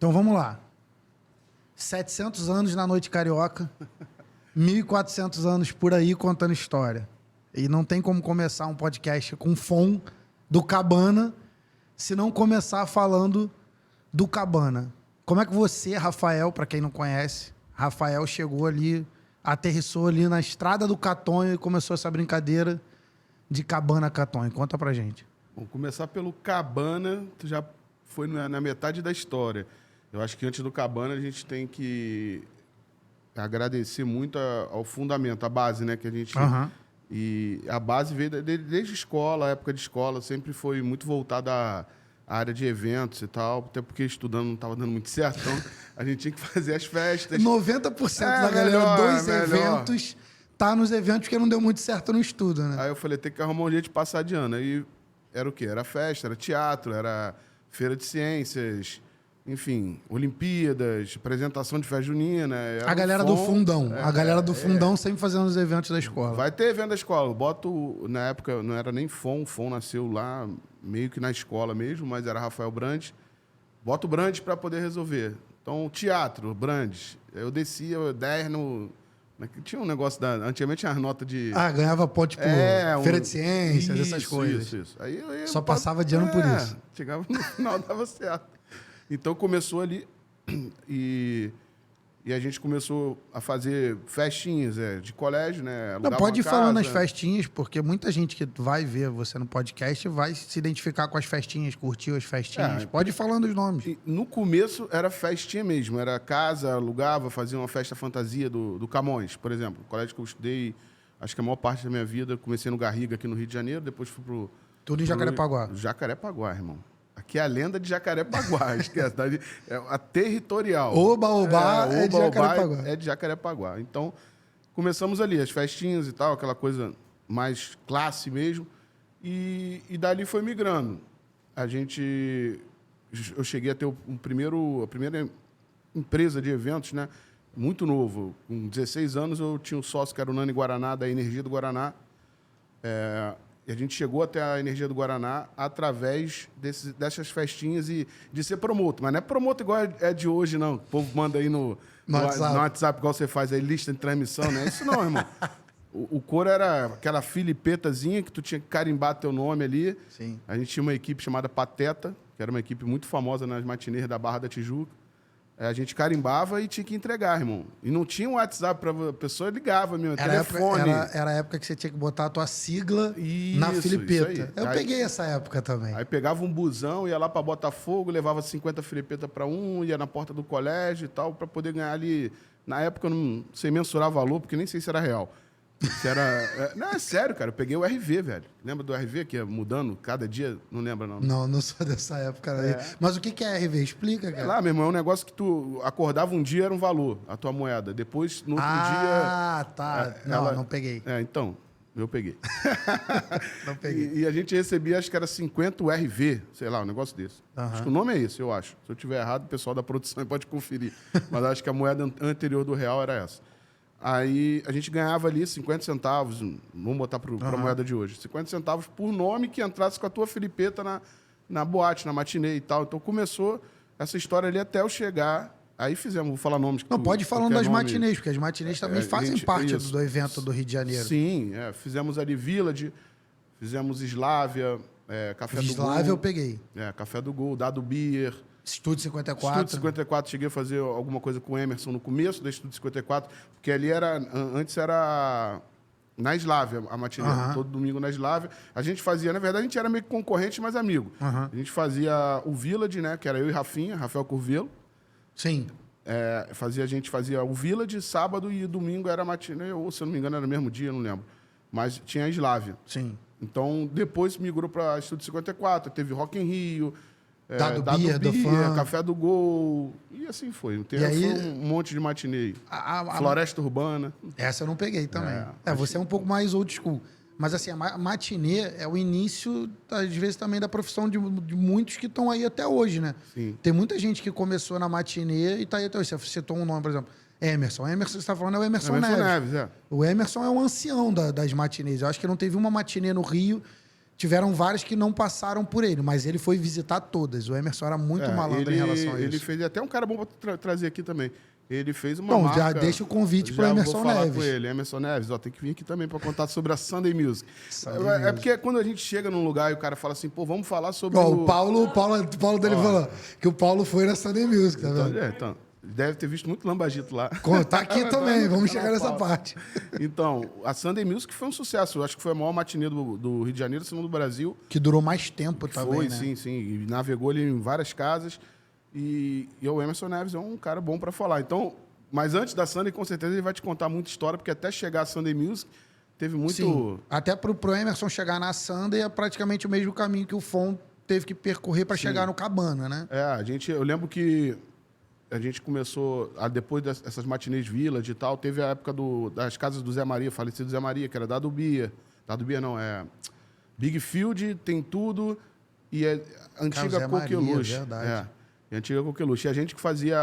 Então vamos lá. 700 anos na noite carioca, 1.400 anos por aí contando história. E não tem como começar um podcast com Fon do Cabana se não começar falando do Cabana. Como é que você, Rafael, para quem não conhece, Rafael chegou ali, aterrissou ali na estrada do Catonho e começou essa brincadeira de Cabana Catonho? Conta pra gente. Vamos começar pelo Cabana, tu já foi na metade da história. Eu acho que antes do Cabana a gente tem que agradecer muito ao fundamento, a base, né? Que a gente... E a base veio desde a escola, a época de escola, sempre foi muito voltada à área de eventos e tal, até porque estudando não estava dando muito certo, então a gente tinha que fazer as festas. 90% da galera dos eventos tá nos eventos porque não deu muito certo no estudo, né? Aí eu falei, tem que arrumar um jeito de passar de ano. Aí era o quê? Era festa, era teatro, era feira de ciências, enfim, Olimpíadas, apresentação de festa junina. A galera do fundão. A galera do fundão sempre fazendo os eventos da escola. Vai ter evento da escola. Eu boto, na época, não era nem o Fon nasceu lá, meio que na escola mesmo, mas era Rafael Brandes. Boto o Brandes para poder resolver. Então, teatro, Brandes. Eu descia 10 no... Tinha um negócio da... Antigamente tinha as notas de... Ganhava ponto, tipo, feira de ciências, essas coisas. Isso. Aí eu só passava de ano por isso. Chegava no final, dava certo. Então, começou ali e a gente começou a fazer festinhas de colégio, né? Não, pode ir falando nas festinhas, porque muita gente que vai ver você no podcast vai se identificar com as festinhas, curtir as festinhas. Pode ir falando os nomes. No começo era festinha mesmo, era casa, alugava, fazia uma festa fantasia do Camões, por exemplo. O colégio que eu estudei, acho que a maior parte da minha vida, comecei no Garriga, aqui no Rio de Janeiro, depois fui pro... Tudo em Jacarepaguá. Jacarepaguá, irmão. Aqui é a lenda de Jacarepaguá, esquece. É a territorial. Oba-Oba é de Jacarepaguá. É de Jacarepaguá. Então, começamos ali, as festinhas e tal, aquela coisa mais classe mesmo. E dali foi migrando. Eu cheguei a ter a primeira empresa de eventos, né? Muito novo. Com 16 anos, eu tinha um sócio que era o Nani Guaraná, da Energia do Guaraná. E a gente chegou até a Energia do Guaraná através dessas festinhas e de ser promotor. Mas não é promotor igual é de hoje, não. O povo manda aí no WhatsApp, igual você faz aí, lista de transmissão, né? Isso não, irmão. O coro era aquela filipetazinha que tu tinha que carimbar teu nome ali. Sim. A gente tinha uma equipe chamada Pateta, que era uma equipe muito famosa nas matinês da Barra da Tijuca. A gente carimbava e tinha que entregar, irmão. E não tinha um WhatsApp para a pessoa, ligava mesmo, telefone. Era a época que você tinha que botar a tua sigla na filipeta. Isso aí. Eu peguei essa época também. Aí pegava um busão, ia lá para Botafogo, levava 50 filipetas para ia na porta do colégio e tal, para poder ganhar ali. Na época eu não sei mensurar valor, porque nem sei se era real. Não, é sério, cara. Eu peguei o RV, velho. Lembra do RV que ia mudando cada dia? Não lembra, não. Não sou dessa época. Mas o que é RV? Explica, cara. Lá, meu irmão, é um negócio que tu acordava um dia, era um valor, a tua moeda. Depois, no outro dia... Tá. Não peguei. Então, eu peguei. Não peguei. E a gente recebia, acho que era 50 RV, sei lá, um negócio desse. Acho que o nome é esse, eu acho. Se eu tiver errado, o pessoal da produção pode conferir. Mas acho que a moeda anterior do real era essa. Aí a gente ganhava ali 50 centavos, vamos botar para a moeda de hoje, 50 centavos por nome que entrasse com a tua filipeta na boate, na matinê e tal. Então começou essa história ali até eu chegar. Aí fizemos, vou falar nomes. Pode ir falando das matinês, porque as matinês também fazem parte do evento do Rio de Janeiro. Sim, fizemos ali Village, fizemos Slávia, Café do Gol. Slávia eu peguei. Café do Gol, Dado Beer. Estúdio 54. Estúdio 54, cheguei a fazer alguma coisa com o Emerson no começo da Estúdio 54, porque ali antes era na Slávia, a matinê, todo domingo na Slávia. A gente fazia, na verdade, a gente era meio que concorrente, mas amigo. A gente fazia o Village, né, que era eu e Rafinha, Rafael Curvelo. Sim. A gente fazia o Village, sábado e domingo era matinê, ou se eu não me engano era no mesmo dia, não lembro. Mas tinha a Slávia. Sim. Então, depois migrou para Estúdio 54, teve Rock in Rio... Dado Beer, do Fã. Café do Gol, e assim foi. Foi um monte de matinê. Floresta Urbana. Essa eu não peguei também. Você é um pouco mais old school. Mas assim, a matinê é o início, às vezes, também da profissão de muitos que estão aí até hoje, né? Sim. Tem muita gente que começou na matinê e está aí até hoje. Você citou um nome, por exemplo, Emerson. Emerson, você está falando, é o Emerson Neves. É. O Emerson é um ancião das matinês. Eu acho que não teve uma matinê no Rio tiveram várias que não passaram por ele, mas ele foi visitar todas. O Emerson era muito malandro em relação a isso. Ele fez até um cara bom para trazer aqui também. Ele fez uma Bom, marca... já deixa o convite para o Emerson vou falar Neves. com ele. Emerson Neves, ó, tem que vir aqui também para contar sobre a Sunday Music. Sunday Music. Porque quando a gente chega num lugar e o cara fala assim, pô, vamos falar sobre o Paulo dele falou que o Paulo foi na Sunday Music, tá vendo? Então, deve ter visto muito lambagito lá. Tá aqui também, vamos chegar nessa parte. Então, a Sunday Music foi um sucesso. Eu acho que foi a maior matinê do Rio de Janeiro, segundo do Brasil. Que durou mais tempo também, foi, né? sim. E navegou ali em várias casas. E o Emerson Neves é um cara bom para falar. Então, mas antes da Sunday, com certeza, ele vai te contar muita história, porque até chegar a Sunday Music, teve muito... Sim, até pro Emerson chegar na Sunday é praticamente o mesmo caminho que o Fon teve que percorrer para chegar no Cabana, né? Eu lembro que a gente começou, depois dessas matinês Village e tal, teve a época das casas do Zé Maria, falecido Zé Maria, que era da Dubia. Da Dubia não, Big Field, Tem Tudo e a antiga Coqueluche. Verdade. A antiga Coqueluche. E a gente que fazia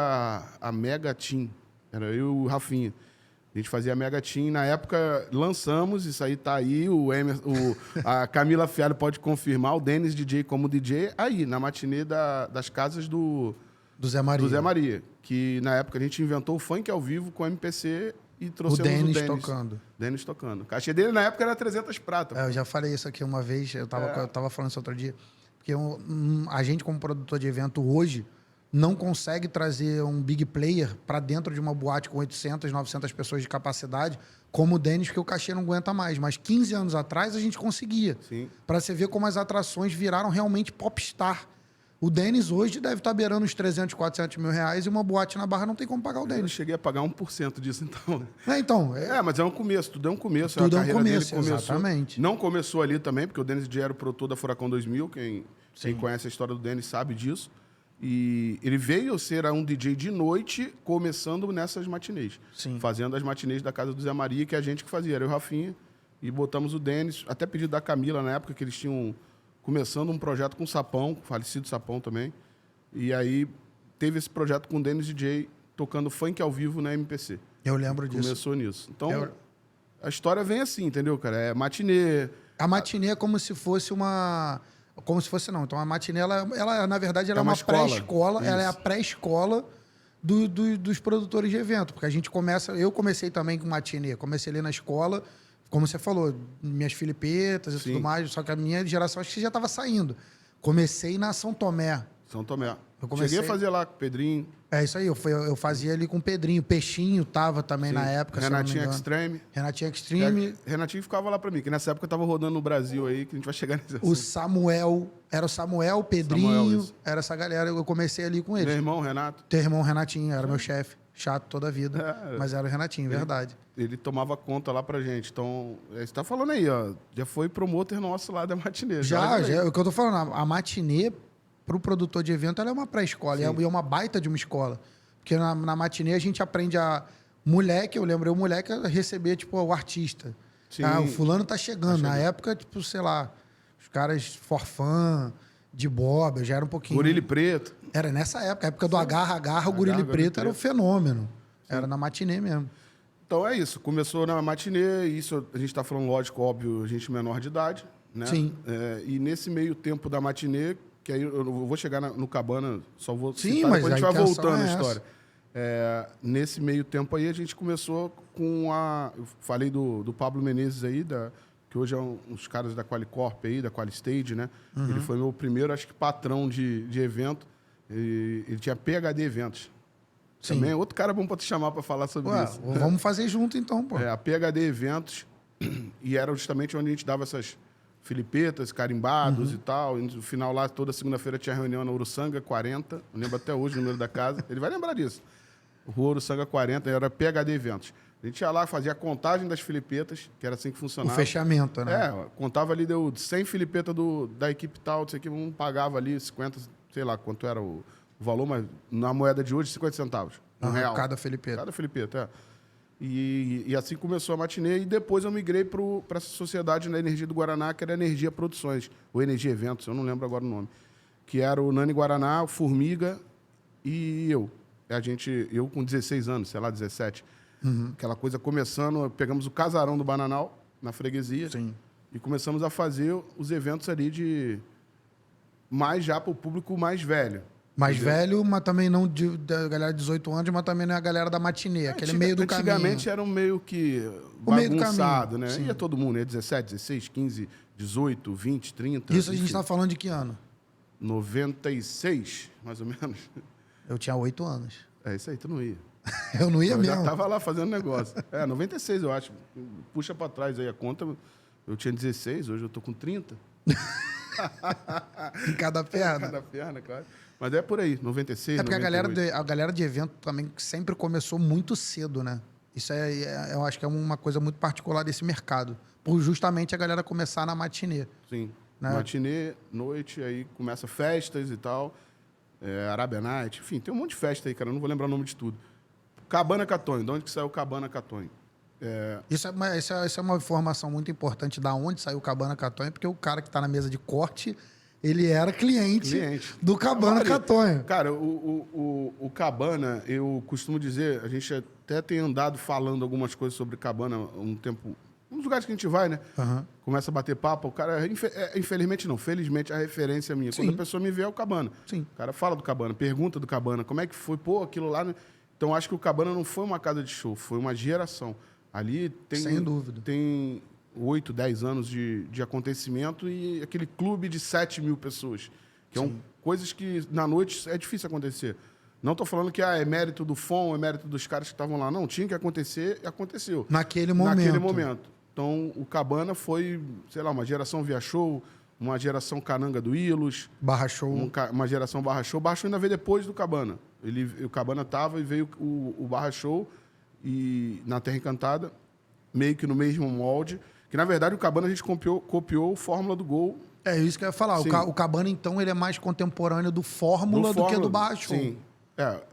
a Mega Team, era eu e o Rafinha. A gente fazia a Mega Team. Na época, lançamos, isso aí tá aí, a Camila Fialho pode confirmar, o Denis DJ como DJ, aí, na matinê das casas do Zé Maria. Do Zé Maria. Que, na época, a gente inventou o funk ao vivo com o MPC e trouxemos o Denis tocando. Denis tocando. O cachê dele, na época, era 300 prata. Eu já falei isso aqui uma vez, eu tava falando isso outro dia, porque a gente, como produtor de evento hoje, não consegue trazer um big player para dentro de uma boate com 800, 900 pessoas de capacidade, como o Denis, porque o cachê não aguenta mais. Mas 15 anos atrás a gente conseguia. Para você ver como as atrações viraram realmente popstar. O Denis hoje deve estar beirando uns 300, 400 mil reais e uma boate na Barra não tem como pagar o Denis. Eu cheguei a pagar 1% disso, então. Mas é um começo, tudo é um começo. Tudo a é um carreira começo, dele começou, exatamente. Não começou ali também, porque o Denis DJ era o produtor da Furacão 2000, quem conhece a história do Denis sabe disso. E ele veio ser um DJ de noite, começando nessas matinês. Fazendo as matinês da casa do Zé Maria, que a gente que fazia, era eu e o Rafinha. E botamos o Denis, até pedido da Camila na época, que eles tinham começando um projeto com o Sapão, falecido Sapão também. E aí teve esse projeto com o Denis DJ, tocando funk ao vivo na MPC. Eu lembro disso. Começou nisso. Então, a história vem assim, entendeu, cara? É matinê. A matinê é como se fosse uma... Como se fosse, não. Então, a matinê, ela na verdade, ela é uma pré-escola. Ela é a pré-escola dos produtores de evento. Porque a gente começa... Eu comecei também com matinê. Comecei ali na escola, como você falou, minhas filipetas e tudo mais. Só que a minha geração, acho que já estava saindo. Comecei na São Tomé. São Tomé. Cheguei a fazer lá com o Pedrinho. É isso aí, eu fazia ali com o Pedrinho. Peixinho tava também na época. Renatinho Extreme. Renatinho Extreme. Renatinho ficava lá pra mim, que nessa época eu tava rodando no Brasil aí, que a gente vai chegar nesse assunto. O Samuel, era o Samuel, Pedrinho, era essa galera, eu comecei ali com eles. Meu irmão, Renato. Teu irmão, Renatinho, era meu chefe. Chato toda a vida, mas era o Renatinho, verdade. Ele tomava conta lá pra gente. Então, você tá falando aí, ó. Já foi promotor nosso lá da matinê. Já, é o que eu tô falando. A matinê, pro produtor de evento, ela é uma pré-escola. E é uma baita de uma escola. Porque na matinê a gente aprende a... Moleque, eu lembro, moleque a receber, tipo, o artista. O fulano tá chegando. Na época, tipo, sei lá, os caras forfã, de Bob, eu já era um pouquinho... Gorille Preto. Era nessa época. A época do Agarra, o Gorille Preto era o fenômeno. Era na matinê mesmo. Então é isso. Começou na matinê, isso a gente está falando, lógico, óbvio, gente menor de idade, né? Sim. E nesse meio tempo da matinê, que aí eu vou chegar no Cabana, só vou citar, mas depois a gente vai voltando é a história. Nesse meio tempo aí, a gente começou com eu falei do Pablo Menezes aí, que hoje é uns caras da Qualicorp aí, da Qualistage, né? Ele foi meu primeiro, acho que, patrão de evento. Ele tinha PHD Eventos. Sim. Também é outro cara bom para te chamar para falar sobre isso. Vamos fazer junto, então, pô. A PHD Eventos, e era justamente onde a gente dava essas filipetas, carimbados e tal. E no final lá, toda segunda-feira tinha reunião na Uruçanga 40. Eu lembro até hoje o número da casa. Ele vai lembrar disso. Rua Uruçanga 40, era PHD Eventos. A gente ia lá, fazia a contagem das filipetas, que era assim que funcionava. O fechamento, né? Contava ali, deu 100 filipetas da equipe tal, isso aqui, um pagava ali 50, sei lá quanto era o valor, mas na moeda de hoje, 50 centavos. Real. Cada filipeta. Cada filipeta, E assim começou a matinê, e depois eu migrei para essa sociedade na Energia do Guaraná, que era a Energia Produções, ou Energia Eventos, eu não lembro agora o nome. Que era o Nani Guaraná, o Formiga e eu. Eu com 16 anos, sei lá, 17. Aquela coisa começando, pegamos o casarão do Bananal, na freguesia. Sim. e começamos a fazer os eventos ali de mais já para o público mais velho. Mais entendeu? velho, mas também não da galera de 18 anos, mas também não é a galera da matinê, aquele meio do caminho. Antigamente era um meio que O meio do bagunçado, caminho, né? sim. Ia todo mundo, ia 17, 16, 15, 18, 20, 30. Isso a gente enfim. está falando de que ano? 96, mais ou menos. Eu tinha 8 anos. É isso aí, tu não ia. Eu não ia Eu já mesmo. tava lá fazendo negócio. 96 eu acho. Puxa pra trás aí a conta. Eu tinha 16, hoje eu tô com 30. Em cada perna. Cada perna, claro. Mas é por aí, 96, É porque 98. a galera de evento também sempre começou muito cedo, né? Isso eu acho que é uma coisa muito particular desse mercado. Por justamente a galera começar na matinê. Sim. Né? Matinê, noite, aí começa festas e tal. Arabia Night, enfim, tem um monte de festa aí, cara. Eu não vou lembrar o nome de tudo. Cabana Catonho, de onde que saiu Cabana Catonho? Isso é uma informação muito importante da onde saiu o Cabana Catonho, porque o cara que está na mesa de corte, ele era cliente. Do Cabana Catonho. Cara, o Cabana, eu costumo dizer, a gente até tem andado falando algumas coisas sobre Cabana um tempo, nos lugares que a gente vai, né? Uhum. Começa a bater papo, o cara, infelizmente não, felizmente a referência minha. Sim. Quando a pessoa me vê é o Cabana. Sim. O cara fala do Cabana, pergunta do Cabana, como é que foi, pô, aquilo lá. Então, acho que o Cabana não foi uma casa de show, foi uma geração. Ali tem... Sem dúvida. Tem 8, 10 anos de acontecimento e aquele clube de 7 mil pessoas. Que são coisas que na noite é difícil acontecer. Não estou falando que é mérito do FOM, é mérito dos caras que estavam lá. Não, tinha que acontecer e aconteceu. Naquele momento. Então, o Cabana foi, sei lá, uma geração Via Show, uma geração Cananga do Ilos. Barra Show. Uma geração Barra Show. Barra Show ainda veio depois do Cabana. O Cabana estava e veio o Barra Show e na Terra Encantada, meio que no mesmo molde. Que, na verdade, o Cabana a gente copiou o Fórmula do Gol. É isso que eu ia falar. O Cabana, então, ele é mais contemporâneo do Fórmula do que do Barra Show. Sim.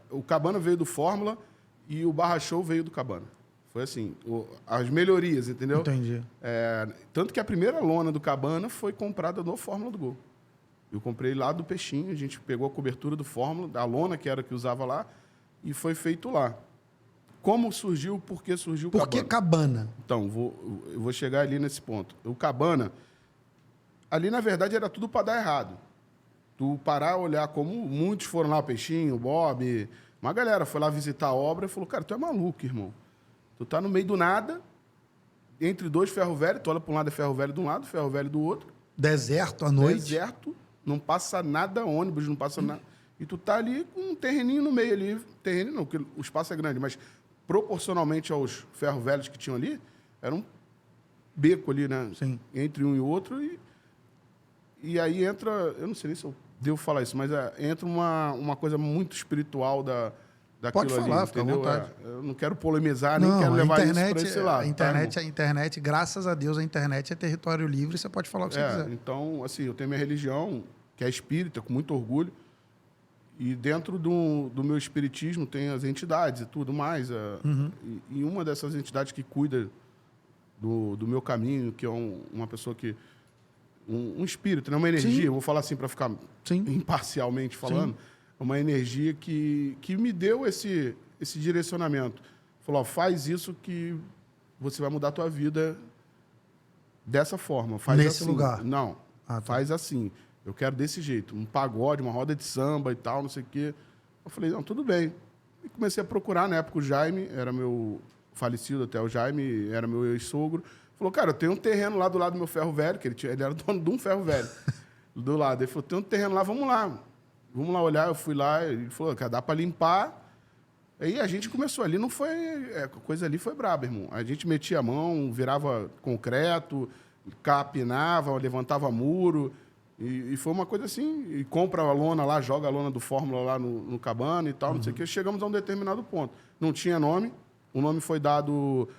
O Cabana veio do Fórmula e o Barra Show veio do Cabana. Foi assim, as melhorias, entendeu? Entendi. Tanto que a primeira lona do Cabana foi comprada no Fórmula do Gol. Eu comprei lá do Peixinho, a gente pegou a cobertura do Fórmula, da lona que era que usava lá, e foi feito lá. Como surgiu, por que surgiu o Cabana? Por que Cabana? Então, eu vou chegar ali nesse ponto. O Cabana, ali, na verdade, era tudo para dar errado. Tu parar, olhar como muitos foram lá, o Peixinho, o Bob, uma galera foi lá visitar a obra e falou, cara, tu é maluco, irmão. Tu tá no meio do nada, entre dois ferro velho, tu olha para um lado é ferro velho de um lado, ferro velho do outro. Deserto à noite. Deserto, não passa nada, ônibus, não passa nada. E tu tá ali com um terreninho no meio ali. Terreno não, porque o espaço é grande, mas proporcionalmente aos ferro velhos que tinham ali, era um beco ali, né? Sim. Entre um e outro. E aí entra, eu não sei nem se eu devo falar isso, mas entra uma coisa muito espiritual daquilo Pode falar, ali, fica à entendeu? vontade. Eu não quero polemizar, nem quero levar isso para esse lado. A internet, graças a Deus, a internet é território livre, você pode falar o que você quiser. Então, assim, eu tenho minha religião, que é espírita, com muito orgulho, e dentro do meu espiritismo tem as entidades e tudo mais. E uma dessas entidades que cuida do meu caminho, que é uma pessoa que... Um espírito, né? Uma energia, eu vou falar assim para ficar imparcialmente falando, uma energia que me deu esse direcionamento. Falou, faz isso que você vai mudar a tua vida dessa forma. Faz nesse assim. lugar? Não, tá. Faz assim. Eu quero desse jeito, um pagode, uma roda de samba e tal, não sei o quê. Eu falei, não, tudo bem. E comecei a procurar, na época o Jaime, era meu falecido até, o Jaime era meu ex-sogro. Falou, cara, eu tenho um terreno lá do lado do meu ferro velho, que ele era dono de um ferro velho, do lado. Ele falou, tem um terreno lá, vamos lá olhar. Eu fui lá, ele falou, cara, dá para limpar. Aí a gente começou ali, não foi... a coisa ali foi braba, irmão. A gente metia a mão, virava concreto, capinava, levantava muro, e foi uma coisa assim, e compra a lona lá, joga a lona do Fórmula lá no Cabana e tal, não sei o quê. Chegamos a um determinado ponto. Não tinha nome, o nome foi dado...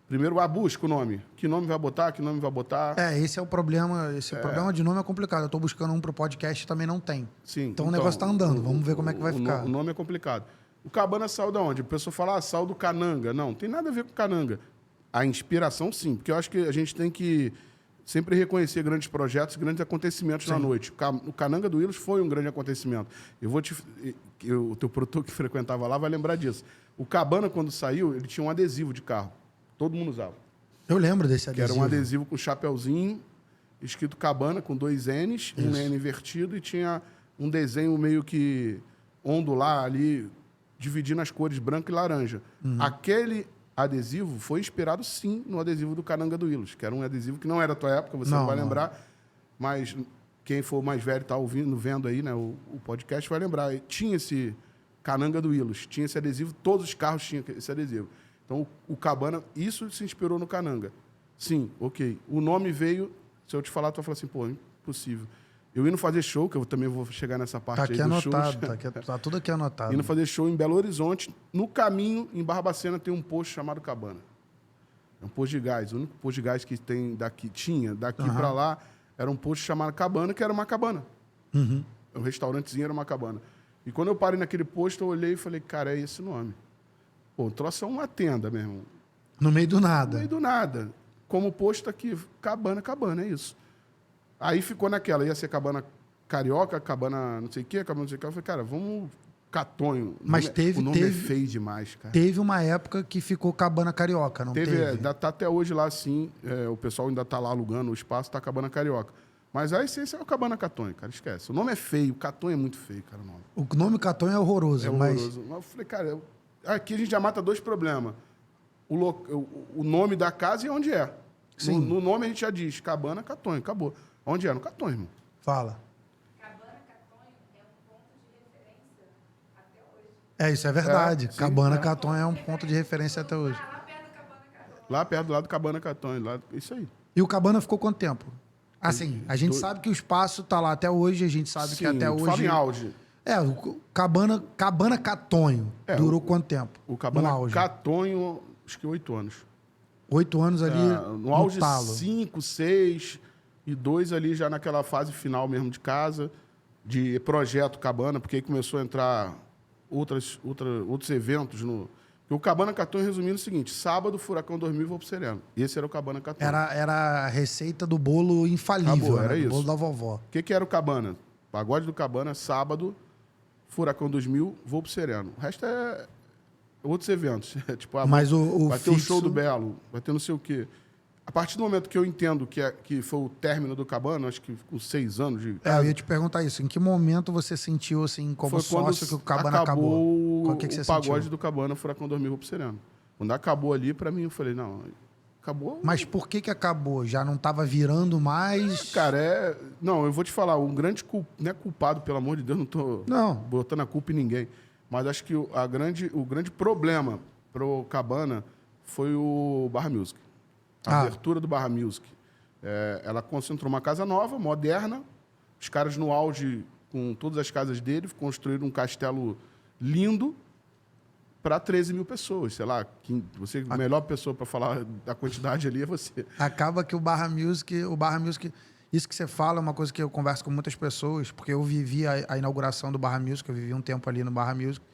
Primeiro, busca o nome. Que nome vai botar, que nome vai botar. Esse é o problema. Esse problema de nome é complicado. Eu estou buscando um para o podcast e também não tem. Sim. Então o negócio está andando. Vamos ver como é que vai ficar. O nome é complicado. O Cabana saiu de onde? A pessoa fala, saiu do Cananga. Não, tem nada a ver com Cananga. A inspiração, sim. Porque eu acho que a gente tem que sempre reconhecer grandes projetos, grandes acontecimentos na noite. O Cananga do Ilos foi um grande acontecimento. O teu produtor que frequentava lá vai lembrar disso. O Cabana, quando saiu, ele tinha um adesivo de carro. Todo mundo usava. Eu lembro desse Que era adesivo. um adesivo com chapeuzinho, escrito Cabana, com 2 N's, um N invertido, e tinha um desenho meio que ondular ali, dividindo as cores branco e laranja. Aquele adesivo foi inspirado, sim, no adesivo do Cananga do Willis, que era um adesivo que não era da tua época, você não vai lembrar, mas quem for mais velho e está ouvindo, vendo aí, né, o podcast vai lembrar. Tinha esse Cananga do Willis, tinha esse adesivo, todos os carros tinham esse adesivo. Então, o Cabana, isso se inspirou no Cananga. Sim, ok. O nome veio, se eu te falar, tu vai falar assim, pô, impossível. Eu indo fazer show, que eu também vou chegar nessa parte Tá aí aqui dos anotado, shows. tá tudo aqui anotado. Indo fazer show em Belo Horizonte. No caminho, em Barbacena, tem um posto chamado Cabana. É um posto de gás. O único posto de gás que tem daqui, tinha daqui para lá, era um posto chamado Cabana, que era uma cabana. Um restaurantezinho era uma cabana. E quando eu parei naquele posto, eu olhei e falei, cara, é esse nome. Pô, o troço é uma tenda, meu irmão. No meio do nada. No meio do nada. Como posto aqui, Cabana, é isso. Aí ficou naquela, ia ser Cabana Carioca, Cabana não sei o quê, Cabana não sei o quê. Eu falei, cara, vamos Catonho. Mas o nome é feio demais, cara. Teve uma época que ficou Cabana Carioca, não teve? Ainda tá até hoje lá, sim. O pessoal ainda tá lá alugando o espaço, tá Cabana Carioca. Mas a essência é o Cabana Catonho, cara, esquece. O nome é feio, Catonho é muito feio, cara. O nome, O nome Catonho é horroroso, Mas eu falei, cara, aqui a gente já mata 2 problemas. O nome da casa e onde é. Sim. No nome a gente já diz Cabana Catonho, acabou. Onde é? No Catonho, irmão. Fala. Cabana Catonho é um ponto de referência até hoje. Isso é verdade. Sim, Cabana Catonho é um ponto de referência até hoje. Lá perto do Cabana Catonho. Lá perto do lado do Cabana Catonho, lá, isso aí. E o Cabana ficou quanto tempo? Assim, a gente sabe que o espaço tá lá até hoje, a gente sabe que até hoje... Fala em auge. O Cabana Catonho durou quanto tempo? O Cabana no auge? Catonho, acho que 8 anos. 8 anos ali No auge, talo. 5, 6 e 2 ali já naquela fase final mesmo de casa, de projeto Cabana, porque aí começou a entrar outros eventos no... O Cabana Catonho, resumindo o seguinte, sábado, Furacão 2000, vou pro Sereno. Esse era o Cabana Catonho. Era a receita do bolo infalível, Acabou, né? era Do isso. bolo da vovó. O que era o Cabana? Pagode do Cabana, sábado, Furacão 2000, vou pro Sereno. O resto é outros eventos. Tipo, Mas o vai ter o fixo... show do Belo, vai ter não sei o quê. A partir do momento que eu entendo que foi o término do Cabana, acho que com 6 anos de casa, eu ia te perguntar isso. Em que momento você sentiu, assim, como foi quando sócio, que o Cabana acabou? Qual que você o pagode sentiu? do Cabana, Furacão 2000, vou pro Sereno. Quando acabou ali, pra mim, eu falei, não, acabou. Mas por que acabou? Já não estava virando mais? Cara, não, eu vou te falar, um grande não é culpado, pelo amor de Deus, não tô botando a culpa em ninguém. Mas acho que o grande problema pro Cabana foi o Barra Music. A abertura do Barra Music. Ela concentrou uma casa nova, moderna. Os caras no auge, com todas as casas dele, construíram um castelo lindo para 13 mil pessoas. Sei lá, a melhor pessoa para falar da quantidade ali é você. Acaba que o Barra Music, isso que você fala é uma coisa que eu converso com muitas pessoas, porque eu vivi a inauguração do Barra Music, eu vivi um tempo ali no Barra Music,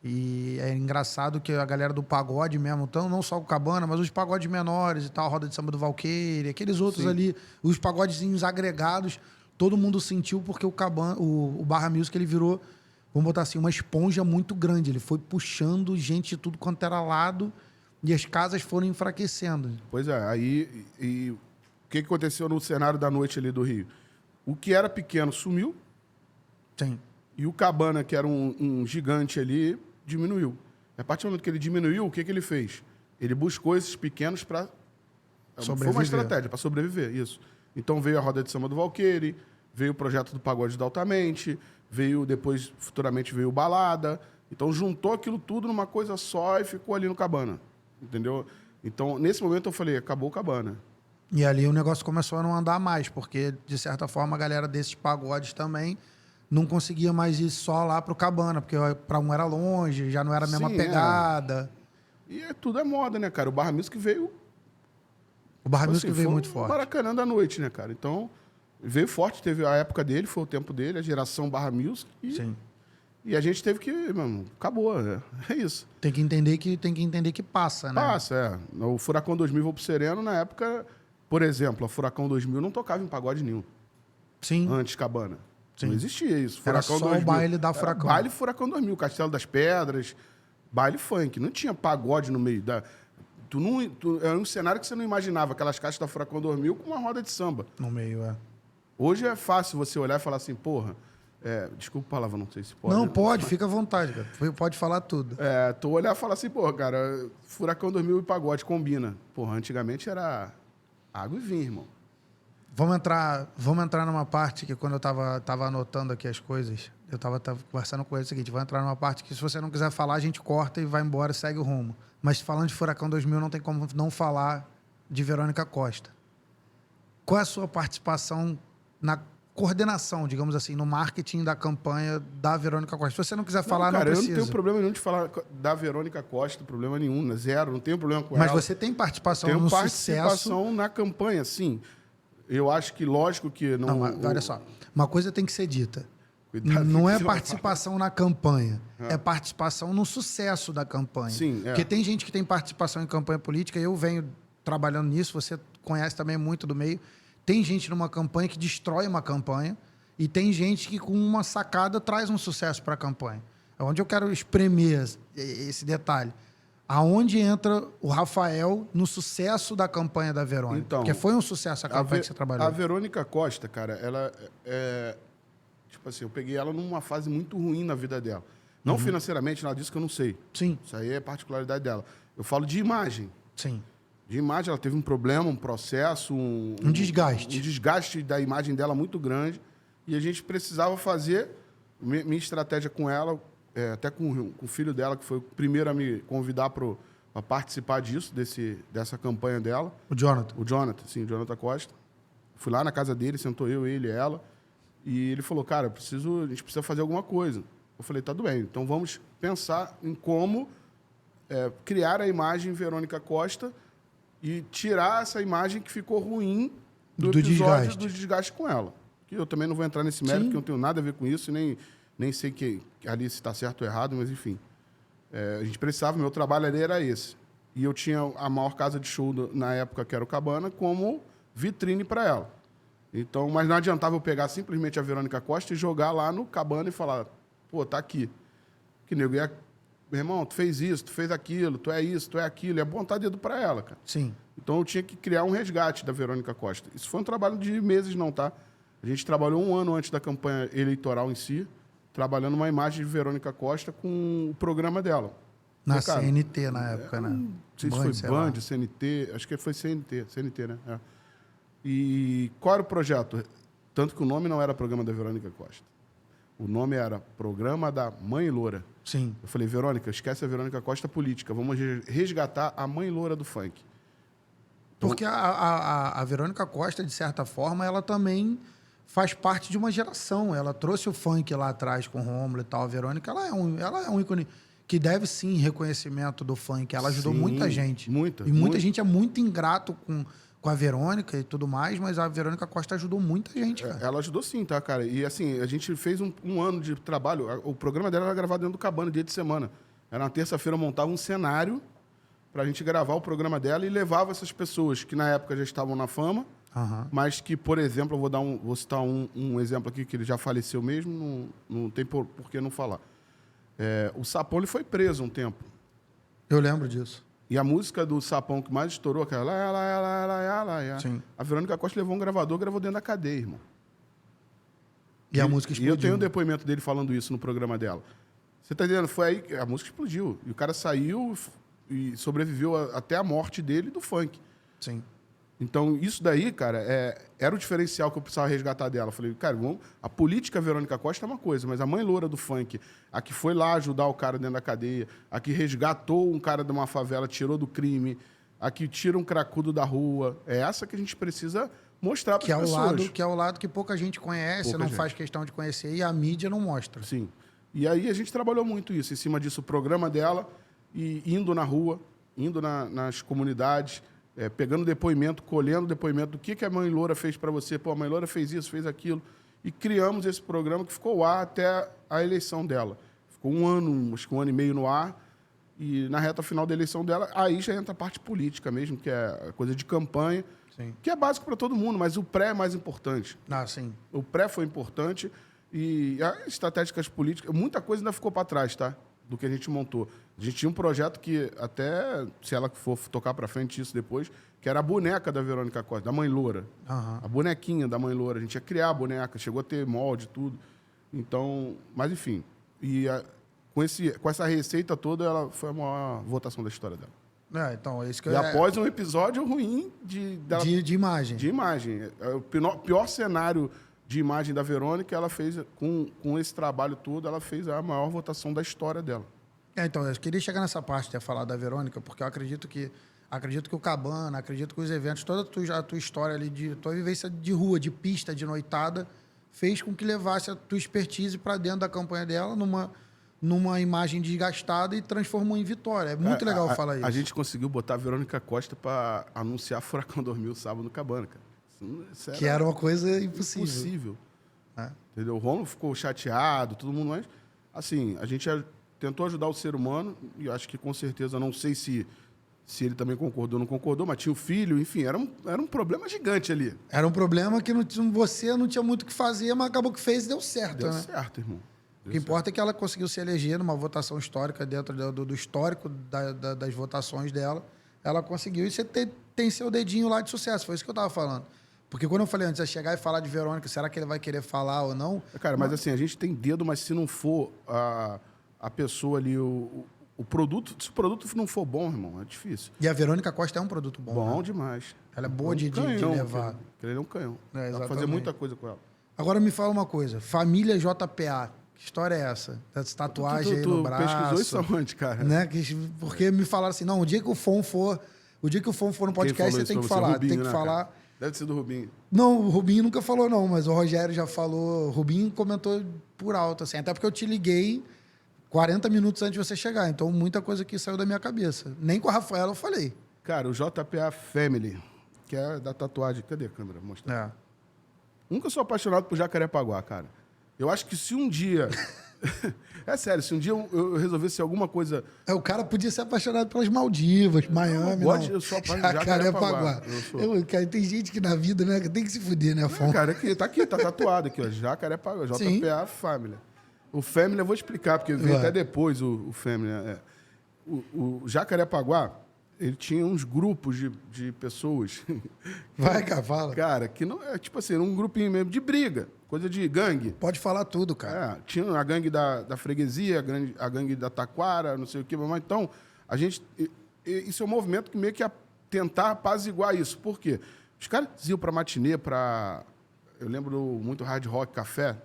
e é engraçado que a galera do pagode mesmo, então, não só o Cabana, mas os pagodes menores e tal, a Roda de Samba do Valqueire, aqueles outros ali, os pagodezinhos agregados, todo mundo sentiu porque o Barra Music ele virou, vamos botar assim, uma esponja muito grande. Ele foi puxando gente de tudo quanto era lado e as casas foram enfraquecendo. Pois é, aí o que aconteceu no cenário da noite ali do Rio? O que era pequeno sumiu. Sim. E o Cabana, que era um gigante ali, diminuiu. A partir do momento que ele diminuiu, o que ele fez? Ele buscou esses pequenos para... Foi uma estratégia para sobreviver, isso. Então veio a Roda de Samba do Valqueire, veio o projeto do Pagode da Altamente, futuramente veio o Balada. Então juntou aquilo tudo numa coisa só e ficou ali no Cabana. Entendeu? Então, nesse momento eu falei, acabou o Cabana. E ali o negócio começou a não andar mais, porque, de certa forma, a galera desses pagodes também não conseguia mais ir só lá pro Cabana, porque para um era longe, já não era a mesma pegada. E tudo é moda, né, cara? O Barra Music veio... O Barra Music veio muito forte. O Maracanã da noite, né, cara? Então, veio forte, teve a época dele, foi o tempo dele, a geração Barra Music. Sim. E a gente teve que, mano, acabou, é isso. Tem que entender que passa, né? Passa, O Furacão 2000 vou pro Sereno, na época, por exemplo, a Furacão 2000 não tocava em pagode nenhum. Sim. Antes Cabana. Sim. Não existia isso. Furacão era só 2000. O baile da Furacão. Baile Furacão 2000, Castelo das Pedras, baile funk. Não tinha pagode no meio da... É um cenário que você não imaginava, aquelas caixas da Furacão 2000 com uma roda de samba. No meio, é. Hoje é fácil você olhar e falar assim, porra, desculpa a palavra, não sei se pode. Não, né? pode, fica à vontade, cara. Pode falar tudo. Tu olhar e falar assim, porra, cara, Furacão 2000 e pagode combina. Porra, antigamente era água e vinho, irmão. Vamos entrar numa parte que quando eu tava anotando aqui as coisas, eu tava conversando com ele o seguinte, vamos entrar numa parte que se você não quiser falar, a gente corta e vai embora e segue o rumo. Mas falando de Furacão 2000, não tem como não falar de Verônica Costa. Qual é a sua participação na coordenação, digamos assim, no marketing da campanha da Verônica Costa? Se você não quiser falar, cara, não precisa. eu não tenho problema nenhum de falar da Verônica Costa, problema nenhum, né? Zero, não tenho problema com Mas ela. você tem participação Tenho no participação sucesso. na campanha, sim. Eu acho que, lógico que... Não, mas olha só, uma coisa tem que ser dita. Cuidado Não com é o que você vai participação na campanha, é participação no sucesso da campanha. Sim, é. Porque tem gente que tem participação em campanha política, eu venho trabalhando nisso, você conhece também muito do meio. Tem gente numa campanha que destrói uma campanha e tem gente que com uma sacada traz um sucesso para a campanha. É onde eu quero espremer esse detalhe. Aonde entra o Rafael no sucesso da campanha da Verônica? Então, porque foi um sucesso a campanha que você trabalhou. A Verônica Costa, cara, ela tipo assim, eu peguei ela numa fase muito ruim na vida dela. Não financeiramente, nada disso que eu não sei. Sim, Isso aí é particularidade dela. Eu falo de imagem. sim. De imagem, ela teve um problema, um processo, Um desgaste. Um desgaste da imagem dela muito grande. E a gente precisava fazer minha estratégia com ela, até com o filho dela, que foi o primeiro a me convidar para participar dessa campanha dela. O Jonathan. O Jonathan Costa. Fui lá na casa dele, sentou eu, ele e ela. E ele falou, cara, a gente precisa fazer alguma coisa. Eu falei, tá tudo bem, então vamos pensar em como criar a imagem Verônica Costa e tirar essa imagem que ficou ruim do episódio do desgaste com ela. Que eu também não vou entrar nesse mérito, porque eu não tenho nada a ver com isso, nem sei que ali se está certo ou errado, mas enfim. A gente precisava, meu trabalho ali era esse. E eu tinha a maior casa de show na época, que era o Cabana, como vitrine para ela. Então, mas não adiantava eu pegar simplesmente a Verônica Costa e jogar lá no Cabana e falar, pô, tá aqui. Que nego ia, meu irmão, tu fez isso, tu fez aquilo, tu é isso, tu é aquilo. E apontar dedo para ela, cara. Sim. Então, eu tinha que criar um resgate da Verônica Costa. Isso foi um trabalho de meses, não, tá? A gente trabalhou 1 ano antes da campanha eleitoral em si, trabalhando uma imagem de Verônica Costa com o programa dela. Na Cara, CNT, na época, né? Não sei se foi Band, CNT, acho que foi CNT, né? É. E qual era o projeto? Tanto que o nome não era Programa da Verônica Costa. O nome era Programa da Mãe Loura. Sim. Eu falei, Verônica, esquece a Verônica Costa política, vamos resgatar a Mãe Loura do funk. Então, Porque a Verônica Costa, de certa forma, ela também faz parte de uma geração. Ela trouxe o funk lá atrás com o Rômulo e tal. A Verônica, ela é um ícone que deve, sim, reconhecimento do funk. Ela ajudou sim, muita gente. muita. E muita gente é muito ingrato com a Verônica e tudo mais, mas a Verônica Costa ajudou muita gente, cara. Ela ajudou sim, tá, cara? E assim, a gente fez um ano de trabalho. O programa dela era gravado dentro do Cabana, dia de semana. Era na terça-feira, eu montava um cenário pra gente gravar o programa dela e levava essas pessoas que na época já estavam na fama, mas que, por exemplo, eu vou citar um exemplo aqui, que ele já faleceu mesmo, não tem por que não falar. O Sapão, ele foi preso um tempo. Eu lembro disso. E a música do Sapão que mais estourou, aquela... Sim. A Verônica Costa levou um gravador, gravou dentro da cadeia, irmão. E a música E explodiu. eu tenho um depoimento dele falando isso no programa dela. Você tá entendendo? Foi aí que a música explodiu. E o cara saiu e sobreviveu até a morte dele do funk. Sim. Então, isso daí, cara, era o diferencial que eu precisava resgatar dela. Eu falei, cara, a política Verônica Costa é uma coisa, mas a Mãe Loura do funk, a que foi lá ajudar o cara dentro da cadeia, a que resgatou um cara de uma favela, tirou do crime, a que tira um cracudo da rua, é essa que a gente precisa mostrar para as pessoas. Que é o lado que pouca gente conhece, Pouca não gente. faz questão de conhecer, e a mídia não mostra. Sim. E aí a gente trabalhou muito isso, em cima disso, o programa dela, e indo na rua, indo nas comunidades, pegando depoimento, colhendo depoimento do que a Mãe Loura fez para você. Pô, a Mãe Loura fez isso, fez aquilo. E criamos esse programa que ficou lá até a eleição dela. Ficou 1 ano, acho que 1 ano e meio no ar. E na reta final da eleição dela, aí já entra a parte política mesmo, que é a coisa de campanha, Sim. que é básico para todo mundo, mas o pré é mais importante. Ah, sim. O pré foi importante e as estratégicas políticas, muita coisa ainda ficou para trás, tá? do que a gente montou. A gente tinha um projeto que, até se ela for tocar para frente isso depois, que era a boneca da Verônica Costa, da Mãe Loura. Aham. A bonequinha da Mãe Loura. A gente ia criar a boneca, chegou a ter molde, tudo. Então, mas enfim. E com essa receita toda, ela foi a maior votação da história dela. Então, é isso que E após um episódio ruim dela, de imagem. de imagem. O pior cenário de imagem da Verônica, ela fez, com esse trabalho todo, ela fez a maior votação da história dela. Então, eu queria chegar nessa parte de falar da Verônica, porque eu acredito que o Cabana, acredito que os eventos, toda a tua história ali, tua vivência de rua, de pista, de noitada, fez com que levasse a tua expertise para dentro da campanha dela, numa imagem desgastada e transformou em vitória. É muito legal falar isso. A gente conseguiu botar a Verônica Costa para anunciar Furacão 2000 sábado no Cabana, cara. Isso Que era uma coisa impossível. Impossível. Entendeu? O Romulo ficou chateado, todo mundo, mas assim, a gente tentou ajudar o ser humano e acho que com certeza, não sei se ele também concordou ou não concordou, mas tinha o filho, enfim, era um problema gigante ali. Era um problema que você não tinha muito o que fazer, mas acabou que fez e deu certo, Deu né? certo, irmão. O que importa é que ela conseguiu se eleger numa votação histórica, dentro do histórico das votações dela. Ela conseguiu, e você tem seu dedinho lá de sucesso. Foi isso que eu estava falando. Porque quando eu falei antes, de chegar e falar de Verônica, será que ele vai querer falar ou não? Cara, mas assim, a gente tem dedo, mas se não for a pessoa ali, o produto, se o produto não for bom, irmão, é difícil. E a Verônica Costa é um produto bom. Bom né? demais. Ela é boa de levar. Ele é um canhão. Dá pra exatamente. fazer muita coisa com ela. Agora me fala uma coisa. Família JPA. Que história é essa? Dessa tatuagem aí no braço. Pesquisou isso aonde, cara? Né? Porque me falaram assim, não, o dia que o Fon for no podcast, você tem que falar. Rubinho, tem que né, falar. Cara? Deve ser do Rubinho. Não, o Rubinho nunca falou, não, mas o Rogério já falou. O Rubinho comentou por alto, assim. Até porque eu te liguei 40 minutos antes de você chegar. Então, muita coisa aqui saiu da minha cabeça. Nem com a Rafaela eu falei. Cara, o JPA Family, que é da tatuagem. Cadê a câmera? Mostra. Nunca sou apaixonado por Jacarepaguá, cara. Eu acho que se um dia... É sério, se um dia eu resolvesse alguma coisa... O cara podia ser apaixonado pelas Maldivas, Miami, eu sou apaixonado por Jacarepaguá. Cara, tem gente que na vida, né, tem que se fuder, né, Fon? Cara, tá aqui, tá tatuado aqui, ó. Jacarepaguá, JPA Family. O Family eu vou explicar, porque veio até depois o Family. O Jacarepaguá, ele tinha uns grupos de pessoas. Vai, cara, fala. Cara, que não é tipo assim, um grupinho mesmo de briga, coisa de gangue. Pode falar tudo, cara. Tinha a gangue da freguesia, a gangue da taquara, não sei o quê, mas então, a gente. Isso é um movimento que meio que ia tentar apaziguar isso. Por quê? Os caras iam pra matinê, eu lembro muito Hard Rock Café.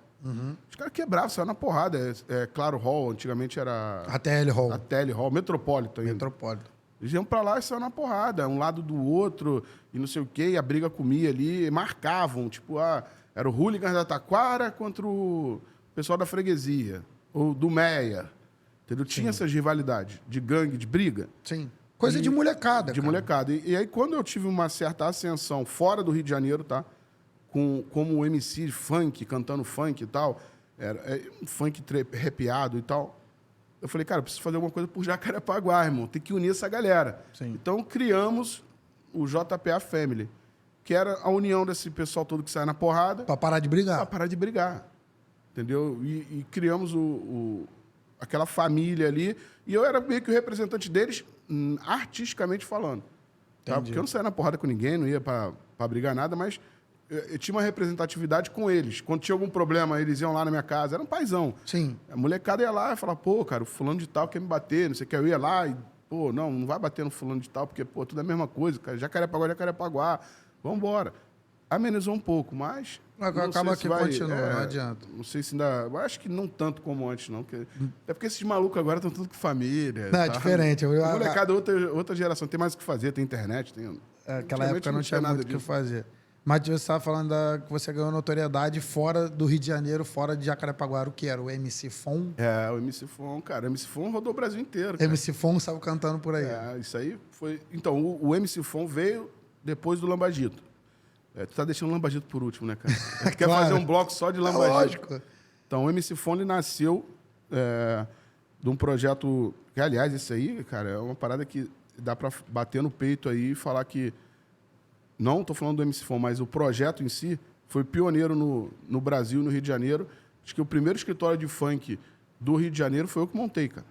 Os caras quebravam, saiam na porrada. Claro Hall, antigamente era. A TL Hall. A TL Hall, Metropolitan. Metropolitan. Eles iam pra lá e saiam na porrada, um lado do outro, e não sei o quê, e a briga comia ali, e marcavam, tipo, era o hooligan da Taquara contra o pessoal da freguesia, ou do Meia, entendeu? Tinha essas rivalidades de gangue, de briga. Sim. Coisa de molecada, De cara. molecada. E aí, quando eu tive uma certa ascensão fora do Rio de Janeiro, tá? Como MC funk, cantando funk e tal, era um funk arrepiado e tal, eu falei, cara, eu preciso fazer alguma coisa por Jacarepaguá, irmão. Tem que unir essa galera. Sim. Então, criamos o JPA Family, que era a união desse pessoal todo que sai na porrada. Pra parar de brigar. Pra parar de brigar. Entendeu? E criamos aquela família ali. E eu era meio que o representante deles, artisticamente falando. Tá? Porque eu não saía na porrada com ninguém, não ia pra brigar nada, mas... Eu tinha uma representatividade com eles. Quando tinha algum problema, eles iam lá na minha casa. Era um paizão. Sim. A molecada ia lá e falava, pô, cara, o fulano de tal quer me bater, não sei o que. Eu ia lá e, pô, não vai bater no fulano de tal, porque, pô, tudo é a mesma coisa, cara. Jacarepaguá. Vambora. Amenizou um pouco, mas... Acaba que continua, não adianta. Não sei se ainda... Eu acho que não tanto como antes, não. Até porque esses malucos agora estão tudo com família. Não, é diferente. A molecada é outra geração. Tem mais o que fazer, tem internet, tem... Aquela época não tinha muito o que fazer. Mas você estava falando que você ganhou notoriedade fora do Rio de Janeiro, fora de Jacarepaguá. O que era? O MC Fon? O MC Fon, cara. O MC Fon rodou o Brasil inteiro, cara. MC Fon saiu cantando por aí. Isso aí foi... Então, o MC Fon veio depois do Lambagito. Tu tá deixando o Lambagito por último, né, cara? Tu quer fazer um bloco só de Lambagito. Lógico. Então, o MC Fon, ele nasceu de um projeto... Que, aliás, esse aí, cara, é uma parada que dá pra bater no peito aí e falar que... Não estou falando do MC Fon, mas o projeto em si foi pioneiro no Brasil, no Rio de Janeiro. Acho que o primeiro escritório de funk do Rio de Janeiro foi eu que montei, cara.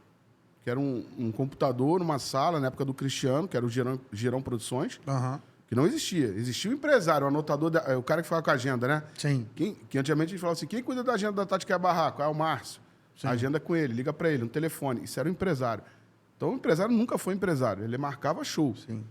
que era um computador numa sala, na época do Cristiano, que era o Girão Produções, Aham. que não existia. Existia o empresário, o anotador, o cara que ficava com a agenda, né? Sim. Que antigamente a gente falava assim, quem cuida da agenda da Tati Quer Barraco? É o Márcio. Sim. A agenda é com ele, liga para ele, no telefone. Isso era o empresário. Então, o empresário nunca foi empresário. Ele marcava show. Sim.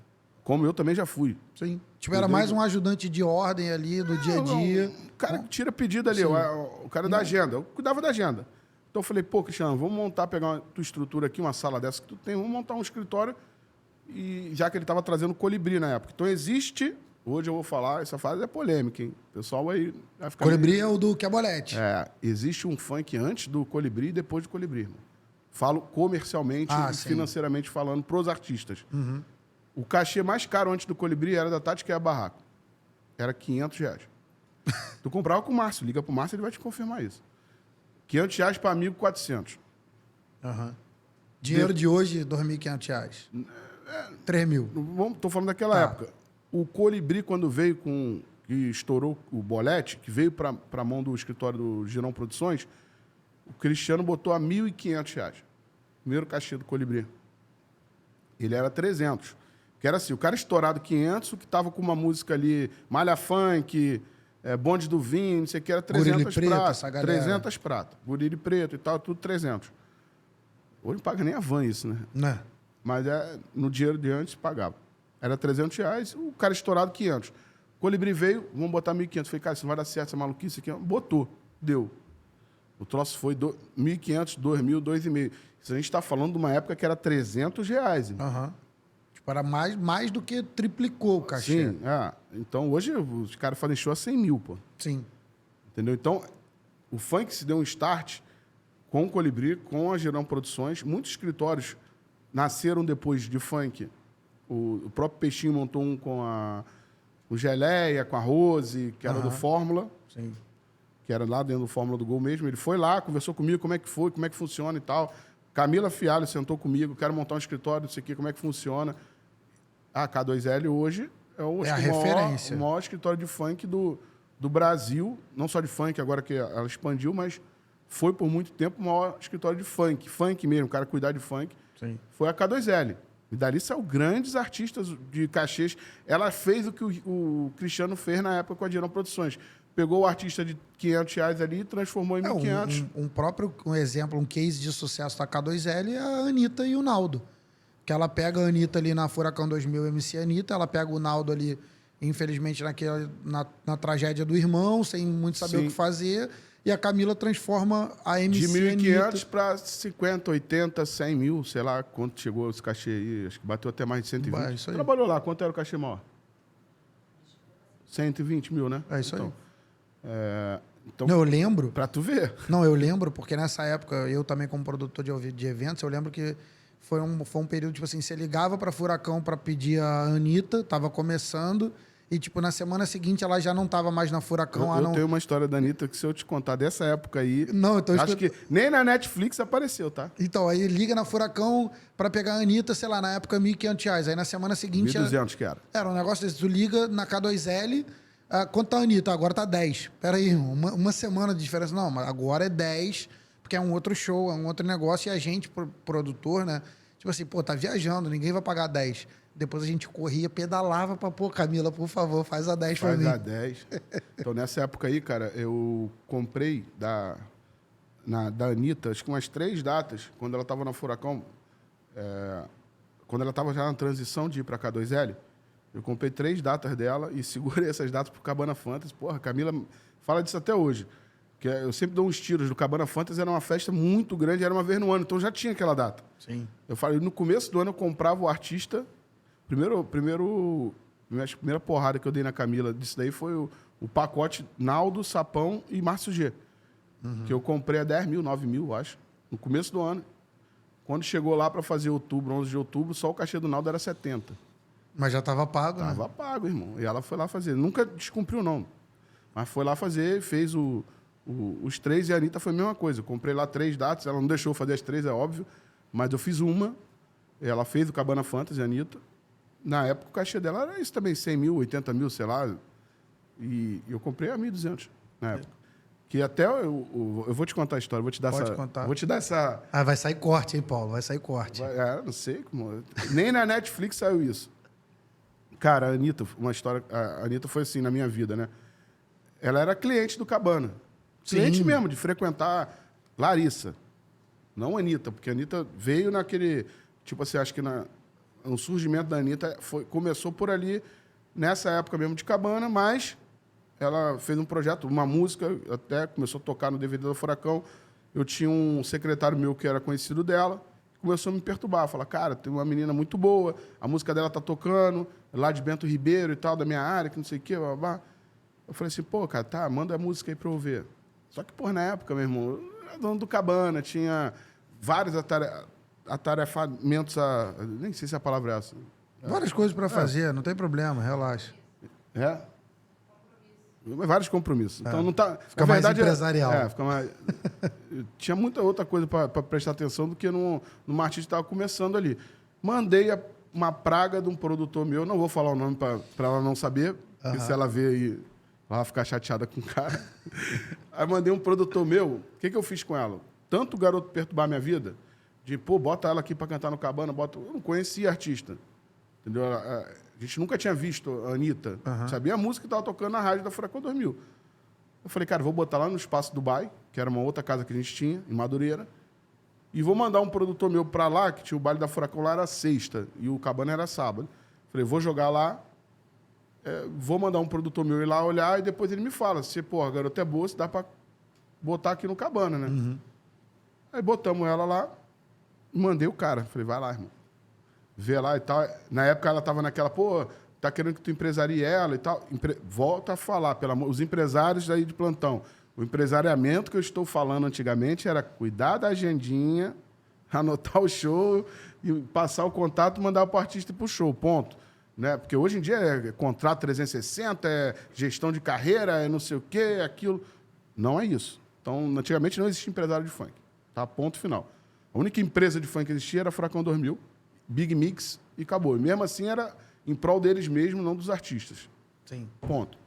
Como eu também já fui. Sim. Tipo, era mais um ajudante de ordem ali, do dia a dia. O cara que tira pedido ali, o cara da agenda. Eu cuidava da agenda. Então eu falei, pô, Cristiano, vamos montar, pegar uma tua estrutura aqui, uma sala dessa que tu tem, vamos montar um escritório. E já que ele estava trazendo Colibri na época. Então existe, hoje eu vou falar, essa frase é polêmica, hein? O pessoal aí vai ficar... Colibri é o do Quebolete. Existe um funk antes do Colibri e depois do Colibri, irmão. Falo comercialmente e sim. financeiramente falando pros artistas. O cachê mais caro antes do Colibri era da Tati, que é a Barraco. Era R$500. Tu comprava com o Márcio. Liga pro Márcio, ele vai te confirmar isso. R$500 para amigo, 400. Aham. Dinheiro de hoje, R$2.500. 3 mil. Tô falando daquela época. O Colibri, quando veio que estourou o bolete, que veio para a mão do escritório do Girão Produções, o Cristiano botou a R$1.500. Primeiro cachê do Colibri. Ele era 300. Que era assim, o cara estourado 500, o que tava com uma música ali, Malha Funk, Bonde do Vinho, não sei o que, era 300 pratas. 300 pratas. Guriri Preto e tal, tudo 300. Hoje não paga nem a van isso, né? Né? Mas no dinheiro de antes pagava. Era R$300, o cara estourado 500. Colibri veio, vamos botar 1.500. Falei, cara, isso não vai dar certo, essa maluquice aqui. Botou, deu. O troço foi 1.500, 2.000, 2.500. Isso a gente está falando de uma época que era R$300. Aham. Tipo, era mais do que triplicou o cachê. Sim, então hoje os caras fazem show a 100 mil, pô. Sim. Entendeu? Então, o funk se deu um start com o Colibri, com a Girão Produções. Muitos escritórios nasceram depois de funk. O próprio Peixinho montou um com o Geleia, com a Rose, que era do Fórmula. Sim. Que era lá dentro do Fórmula do Gol mesmo. Ele foi lá, conversou comigo, como é que foi, como é que funciona e tal. Camila Fialho sentou comigo, quero montar um escritório, não sei o quê, como é que funciona. A K2L hoje é a referência. O maior escritório de funk do Brasil. Não só de funk, agora que ela expandiu, mas foi por muito tempo o maior escritório de funk. Funk mesmo, o cara cuidar de funk. Sim. Foi a K2L. E dali saiu grandes artistas de cachês. Ela fez o que o Cristiano fez na época com a Girão Produções. Pegou o artista de R$500 ali e transformou em 1.500. Um exemplo, um case de sucesso da K2L é a Anitta e o Naldo. Que ela pega a Anitta ali na Furacão 2000 MC Anitta, ela pega o Naldo ali, infelizmente, na tragédia do irmão, sem muito saber o que fazer, e a Camila transforma a MC de 1.500 Anitta para 50, 80, 100 mil, sei lá quanto chegou esse cachê aí, acho que bateu até mais de 120. Isso aí. Trabalhou lá, quanto era o cachê maior? 120 mil, né? É isso aí. Então, Não, eu lembro. pra tu ver. Não, eu lembro, porque nessa época, eu também como produtor de eventos, eu lembro que foi um período, tipo assim, você ligava pra Furacão pra pedir a Anitta, tava começando, e tipo, na semana seguinte ela já não tava mais na Furacão. Eu tenho uma história da Anitta que se eu te contar dessa época aí... Não, então... Acho que nem na Netflix apareceu, tá? Então, aí liga na Furacão pra pegar a Anitta, sei lá, na época R$1.500. Aí na semana seguinte... 1.200 que era. Era um negócio desse, tu liga na K2L... quanto tá a Anitta? Agora tá 10. Peraí, uma semana de diferença. Não, mas agora é 10, porque é um outro show, é um outro negócio, e a gente, produtor, né? Tipo assim, pô, tá viajando, ninguém vai pagar 10. Depois a gente corria, pedalava pra, pô, Camila, por favor, faz a 10 pra mim. Faz a 10. Então, nessa época aí, cara, eu comprei da Anitta, acho que umas 3 datas, quando ela tava na Furacão, quando ela tava já na transição de ir pra K2L, eu comprei 3 datas dela e segurei essas datas pro Cabana Fantasy. Porra, a Camila fala disso até hoje. Que eu sempre dou uns tiros do Cabana Fantasy, era uma festa muito grande, era uma vez no ano, então já tinha aquela data. Sim. Eu falei, no começo do ano eu comprava o artista. Primeira porrada que eu dei na Camila disso daí foi o pacote Naldo, Sapão e Márcio G. Que eu comprei a 10 mil, 9 mil, acho, no começo do ano. Quando chegou lá para fazer outubro, 11 de outubro, só o cachê do Naldo era 70. Mas já tava pago, né? Tava pago, irmão. E ela foi lá fazer. Nunca descumpriu, não. Mas foi lá fazer, fez os 3 e a Anitta foi a mesma coisa. Eu comprei lá 3 datas, ela não deixou eu fazer as 3, é óbvio. Mas eu fiz uma. Ela fez o Cabana Fantasy, a Anitta. Na época, o cachê dela era isso também, 100 mil, 80 mil, sei lá. E eu comprei a 1.200 na época. Que até eu vou te contar a história, Pode contar. Vou te dar essa. Ah, vai sair corte, hein, Paulo? Vai sair corte. Não sei como. Nem na Netflix saiu isso. Cara, a Anitta, uma história. A Anitta foi assim na minha vida, né? Ela era cliente do Cabana. Cliente Sim. mesmo, de frequentar Larissa. Não a Anitta, porque a Anitta veio naquele. Tipo assim, acho que o surgimento da Anitta começou por ali, nessa época mesmo de Cabana, mas ela fez um projeto, uma música, até começou a tocar no DVD do Furacão. Eu tinha um secretário meu que era conhecido dela, começou a me perturbar. Falar, cara, tem uma menina muito boa, a música dela tá tocando, lá de Bento Ribeiro e tal, da minha área, que não sei o quê, blá, blá, blá. Eu falei assim, pô, cara, tá, manda a música aí pra eu ver. Só que, pô, na época, meu irmão, eu era dono do Cabana, tinha vários atarefamentos, nem sei se a palavra é essa. Várias coisas para fazer, não tem problema, relaxa. É? Vários compromissos. Então não tá. Fica na mais verdade, empresarial. Fica mais. Tinha muita outra coisa para prestar atenção do que numa artista que estava começando ali. Mandei uma praga de um produtor meu, não vou falar o nome para ela não saber, porque se ela ver aí, ela vai ficar chateada com o cara. Aí mandei um produtor meu, o que eu fiz com ela? Tanto o garoto perturbar minha vida, de, pô, bota ela aqui para cantar no Cabana, eu não conhecia a artista. Entendeu? A gente nunca tinha visto a Anitta. Sabia a música que estava tocando na rádio da Furacão 2000. Eu falei, cara, vou botar lá no Espaço Dubai, que era uma outra casa que a gente tinha, em Madureira, e vou mandar um produtor meu para lá, que tinha o baile da Furacão lá, era sexta, e o Cabana era sábado. Falei, vou jogar lá, vou mandar um produtor meu ir lá olhar, e depois ele me fala, se, pô, a garota é boa, se dá para botar aqui no Cabana, né? Aí botamos ela lá, mandei o cara. Falei, vai lá, irmão. Vê lá e tal. Na época ela estava naquela, pô, tá querendo que tu empresarie ela e tal. Volta a falar, os empresários aí de plantão. O empresariamento que eu estou falando antigamente era cuidar da agendinha, anotar o show e passar o contato e mandar o artista para o show, ponto. Né? Porque hoje em dia é contrato 360, é gestão de carreira, é não sei o quê, é aquilo. Não é isso. Então, antigamente não existia empresário de funk. Tá? Ponto final. A única empresa de funk que existia era a Furacão 2000, Big Mix e acabou. E mesmo assim era em prol deles mesmo, não dos artistas. Sim. Ponto.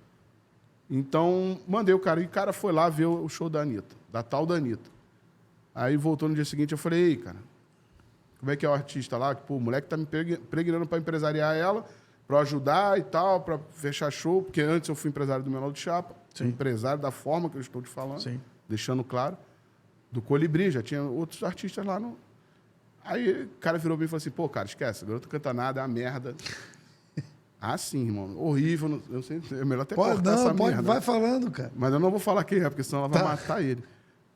Então, mandei o cara. E o cara foi lá ver o show da Anitta, da tal da Anitta. Aí voltou no dia seguinte, eu falei, ei, cara, como é que é o artista lá? Pô, o moleque tá me pregnando para empresariar ela, para ajudar e tal, para fechar show, porque antes eu fui empresário do Menor do Chapa, empresário da forma que eu estou te falando, deixando claro, do Colibri, já tinha outros artistas lá no... Aí o cara virou pra mim e falou assim, pô, cara, esquece, o garoto não canta nada, é uma merda. Ah, sim, irmão, horrível, eu sei, é melhor até cortar essa merda. Vai falando, cara. Mas eu não vou falar quem é, porque senão ela vai matar ele.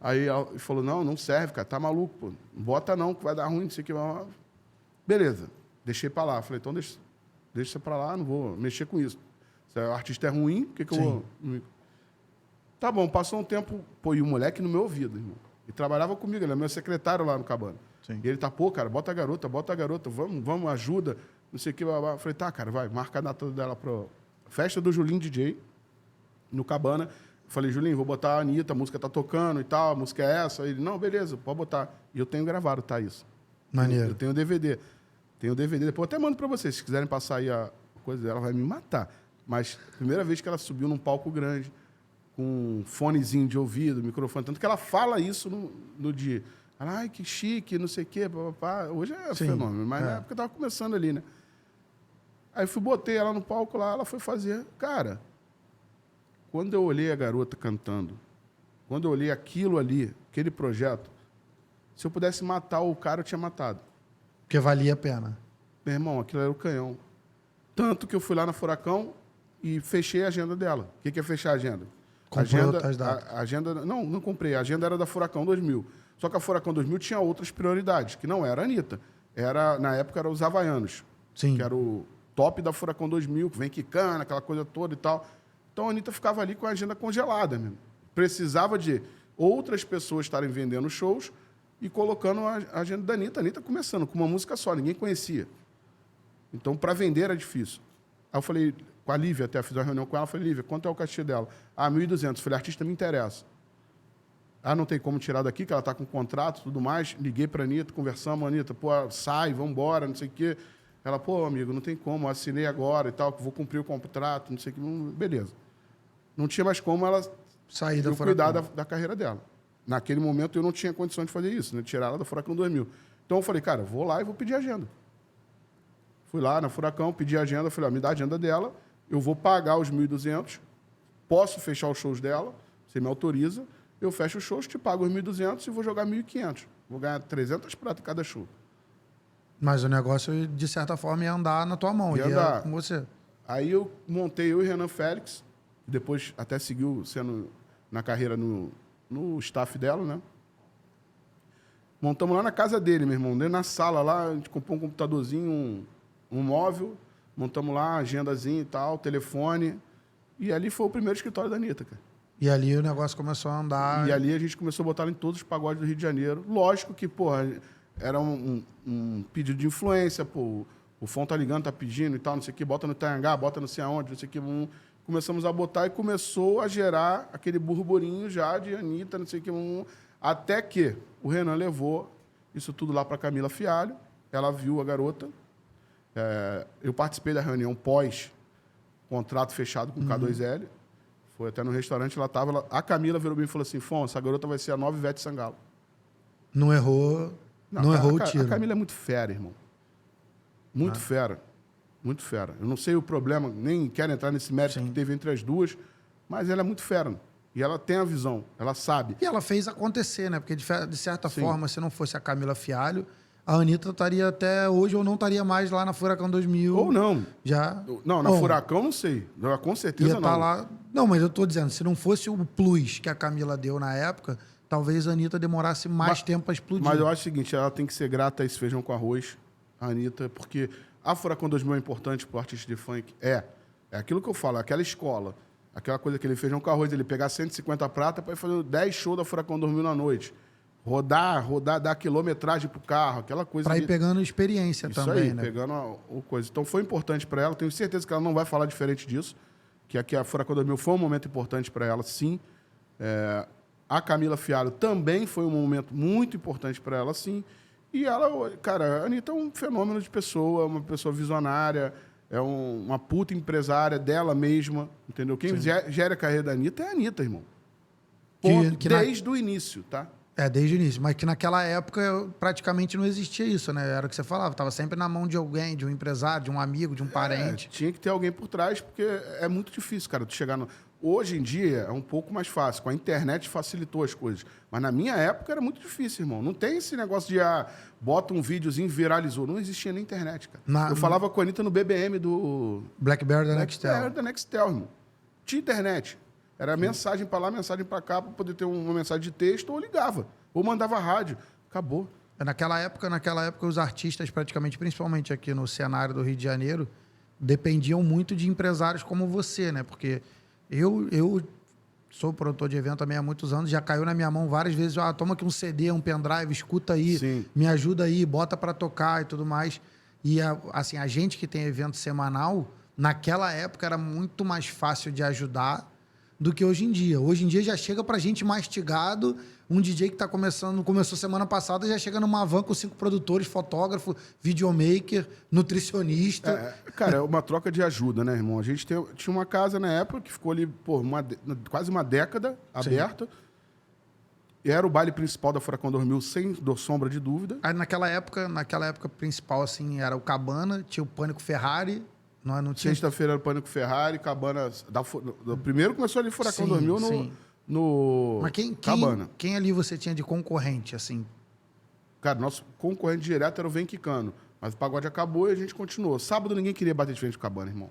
Aí ele falou, não serve, cara, tá maluco, pô, não bota não, que vai dar ruim, não sei o que. Beleza, deixei pra lá. Falei, então deixa pra lá, não vou mexer com isso. Se o artista é ruim, por que eu vou... Tá bom, passou um tempo, pô, e o moleque no meu ouvido, irmão. E trabalhava comigo, ele é meu secretário lá no Cabana. Sim. E ele tá, pô, cara, bota a garota, vamos, ajuda, não sei o que. Eu falei, tá, cara, vai, marca a data dela pra festa do Julinho DJ, no Cabana. Falei, Julinho, vou botar a Anitta, a música tá tocando e tal, a música é essa. Ele, não, beleza, pode botar. E eu tenho gravado, tá, isso. Maneiro. Eu tenho o DVD. Depois eu até mando pra vocês, se quiserem passar aí a coisa dela, vai me matar. Mas, primeira vez que ela subiu num palco grande, com um fonezinho de ouvido, microfone, tanto que ela fala isso no dia. Ai, que chique, não sei o quê, papapá. Hoje é fenômeno, mas na época eu tava começando ali, né? Aí botei ela no palco lá, ela foi fazer. Cara, quando eu olhei a garota cantando, quando eu olhei aquilo ali, aquele projeto, se eu pudesse matar o cara, eu tinha matado. Porque valia a pena. Meu irmão, aquilo era o canhão. Tanto que eu fui lá na Furacão e fechei a agenda dela. O que é fechar a agenda? Não comprei. A agenda era da Furacão 2000. Só que a Furacão 2000 tinha outras prioridades, que não era a Anitta. Na época, eram os Havaianos. Sim. Que era o top da Furacão 2000, que vem quicando, aquela coisa toda e tal. Então, a Anitta ficava ali com a agenda congelada mesmo. Precisava de outras pessoas estarem vendendo shows e colocando a agenda da Anitta. A Anitta começando com uma música só, ninguém conhecia. Então, para vender era difícil. Aí eu falei, com a Lívia, até fiz uma reunião com ela, falei, Lívia, quanto é o cachê dela? 1.200. Falei, artista me interessa. Não tem como tirar daqui, que ela está com contrato e tudo mais. Liguei para a Anitta, conversamos, Anitta, pô, sai, vamos embora, não sei o quê. Ela, pô, amigo, não tem como, eu assinei agora e tal, vou cumprir o contrato, não sei o quê. Beleza. Não tinha mais como ela Sair da eu cuidar Furacão. da carreira dela. Naquele momento eu não tinha condição de fazer isso, né? Tirar ela da Furacão 2000. Então eu falei, cara, vou lá e vou pedir agenda. Fui lá na Furacão, pedi agenda, falei, me dá a agenda dela, eu vou pagar os 1.200, posso fechar os shows dela, você me autoriza, eu fecho os shows, te pago os 1.200 e vou jogar 1.500. Vou ganhar 300 pratas em cada show. Mas o negócio, de certa forma, ia andar na tua mão. Ia Ia andar. com você. Aí eu montei eu e Renan Félix, depois até seguiu sendo na carreira no staff dela, né? Montamos lá na casa dele, meu irmão, dentro na sala lá, a gente comprou um computadorzinho, um móvel, montamos lá, agendazinha e tal, telefone, e ali foi o primeiro escritório da Anitta, cara. E ali o negócio começou a andar. E ali a gente começou a botar ela em todos os pagodes do Rio de Janeiro. Lógico que, porra, era um pedido de influência, pô, o Fon tá ligando, tá pedindo e tal, não sei o que, bota no Tangá, bota não sei aonde, não sei o que. Começamos a botar e começou a gerar aquele burburinho já de Anitta, não sei o que. Até que o Renan levou isso tudo lá para Camila Fialho, ela viu a garota. Eu participei da reunião pós-contrato fechado com o K2L. Foi até no restaurante, ela estava. A Camila virou bem e falou assim: Fon, essa garota vai ser a nova Ivete Sangalo. Não errou. Não errou o tiro. A Camila é muito fera, irmão. Muito fera. Muito fera. Eu não sei o problema, nem quero entrar nesse mérito que teve entre as duas, mas ela é muito fera. E ela tem a visão, ela sabe. E ela fez acontecer, né? Porque, de certa forma, se não fosse a Camila Fialho, a Anitta estaria até hoje ou não estaria mais lá na Furacão 2000. Ou não. Já. Não, na Furacão não sei. Com certeza ia não. Tá lá. Não, mas eu tô dizendo, se não fosse o plus que a Camila deu na época, talvez a Anitta demorasse mais tempo para explodir. Mas eu acho o seguinte, ela tem que ser grata a esse feijão com arroz, a Anitta, porque a Furacão 2000 é importante para o artista de funk. É aquilo que eu falo, aquela escola, aquela coisa, aquele feijão com arroz, ele pegar 150 prata para ir fazer 10 shows da Furacão 2000 na noite. Rodar, dar quilometragem pro carro, aquela coisa. Para ir pegando experiência isso também, aí, né? pegando o coisa. Então foi importante para ela, tenho certeza que ela não vai falar diferente disso, que aqui a Furacão 2000 foi um momento importante para ela, sim. A Camila Fialho também foi um momento muito importante para ela, sim. E ela, cara, a Anitta é um fenômeno de pessoa, uma pessoa visionária, é uma puta empresária dela mesma, entendeu? Quem gera a carreira da Anitta é a Anitta, irmão. Desde o início, tá? Desde o início. Mas que naquela época praticamente não existia isso, né? Era o que você falava. Estava sempre na mão de alguém, de um empresário, de um amigo, de um parente. Tinha que ter alguém por trás, porque é muito difícil, cara, tu chegar no... Hoje em dia é um pouco mais fácil. Com a internet facilitou as coisas. Mas na minha época era muito difícil, irmão. Não tem esse negócio de, bota um videozinho, viralizou. Não existia na internet, cara. Eu falava com a Anitta no BBM do... BlackBerry da Nextel. BlackBerry da Nextel, irmão. Tinha internet. Era mensagem para lá, mensagem para cá, para poder ter uma mensagem de texto, ou ligava. Ou mandava rádio. Acabou. Naquela época, os artistas, praticamente, principalmente aqui no cenário do Rio de Janeiro, dependiam muito de empresários como você, né? Porque eu sou produtor de evento também há muitos anos, já caiu na minha mão várias vezes, toma aqui um CD, um pendrive, escuta aí, Sim. me ajuda aí, bota para tocar e tudo mais. E, assim, a gente que tem evento semanal, naquela época era muito mais fácil de ajudar do que hoje em dia. Hoje em dia já chega pra gente mastigado, um DJ que começou semana passada, já chega numa van com 5 produtores, fotógrafo, videomaker, nutricionista. Cara, é uma troca de ajuda, né, irmão? A gente tinha uma casa na época que ficou ali, quase uma década aberta. E era o baile principal da Furacão 2000, sem sombra de dúvida. Aí naquela época principal, assim, era o Cabana, tinha o Pânico Ferrari. Não tinha... Sexta-feira era o Pânico Ferrari, Cabana... Primeiro começou ali Furacão 2000 no Mas Cabana. Quem ali você tinha de concorrente, assim? Cara, nosso concorrente direto era o Vem Quicano. Mas o pagode acabou e a gente continuou. Sábado ninguém queria bater de frente com o Cabana, irmão.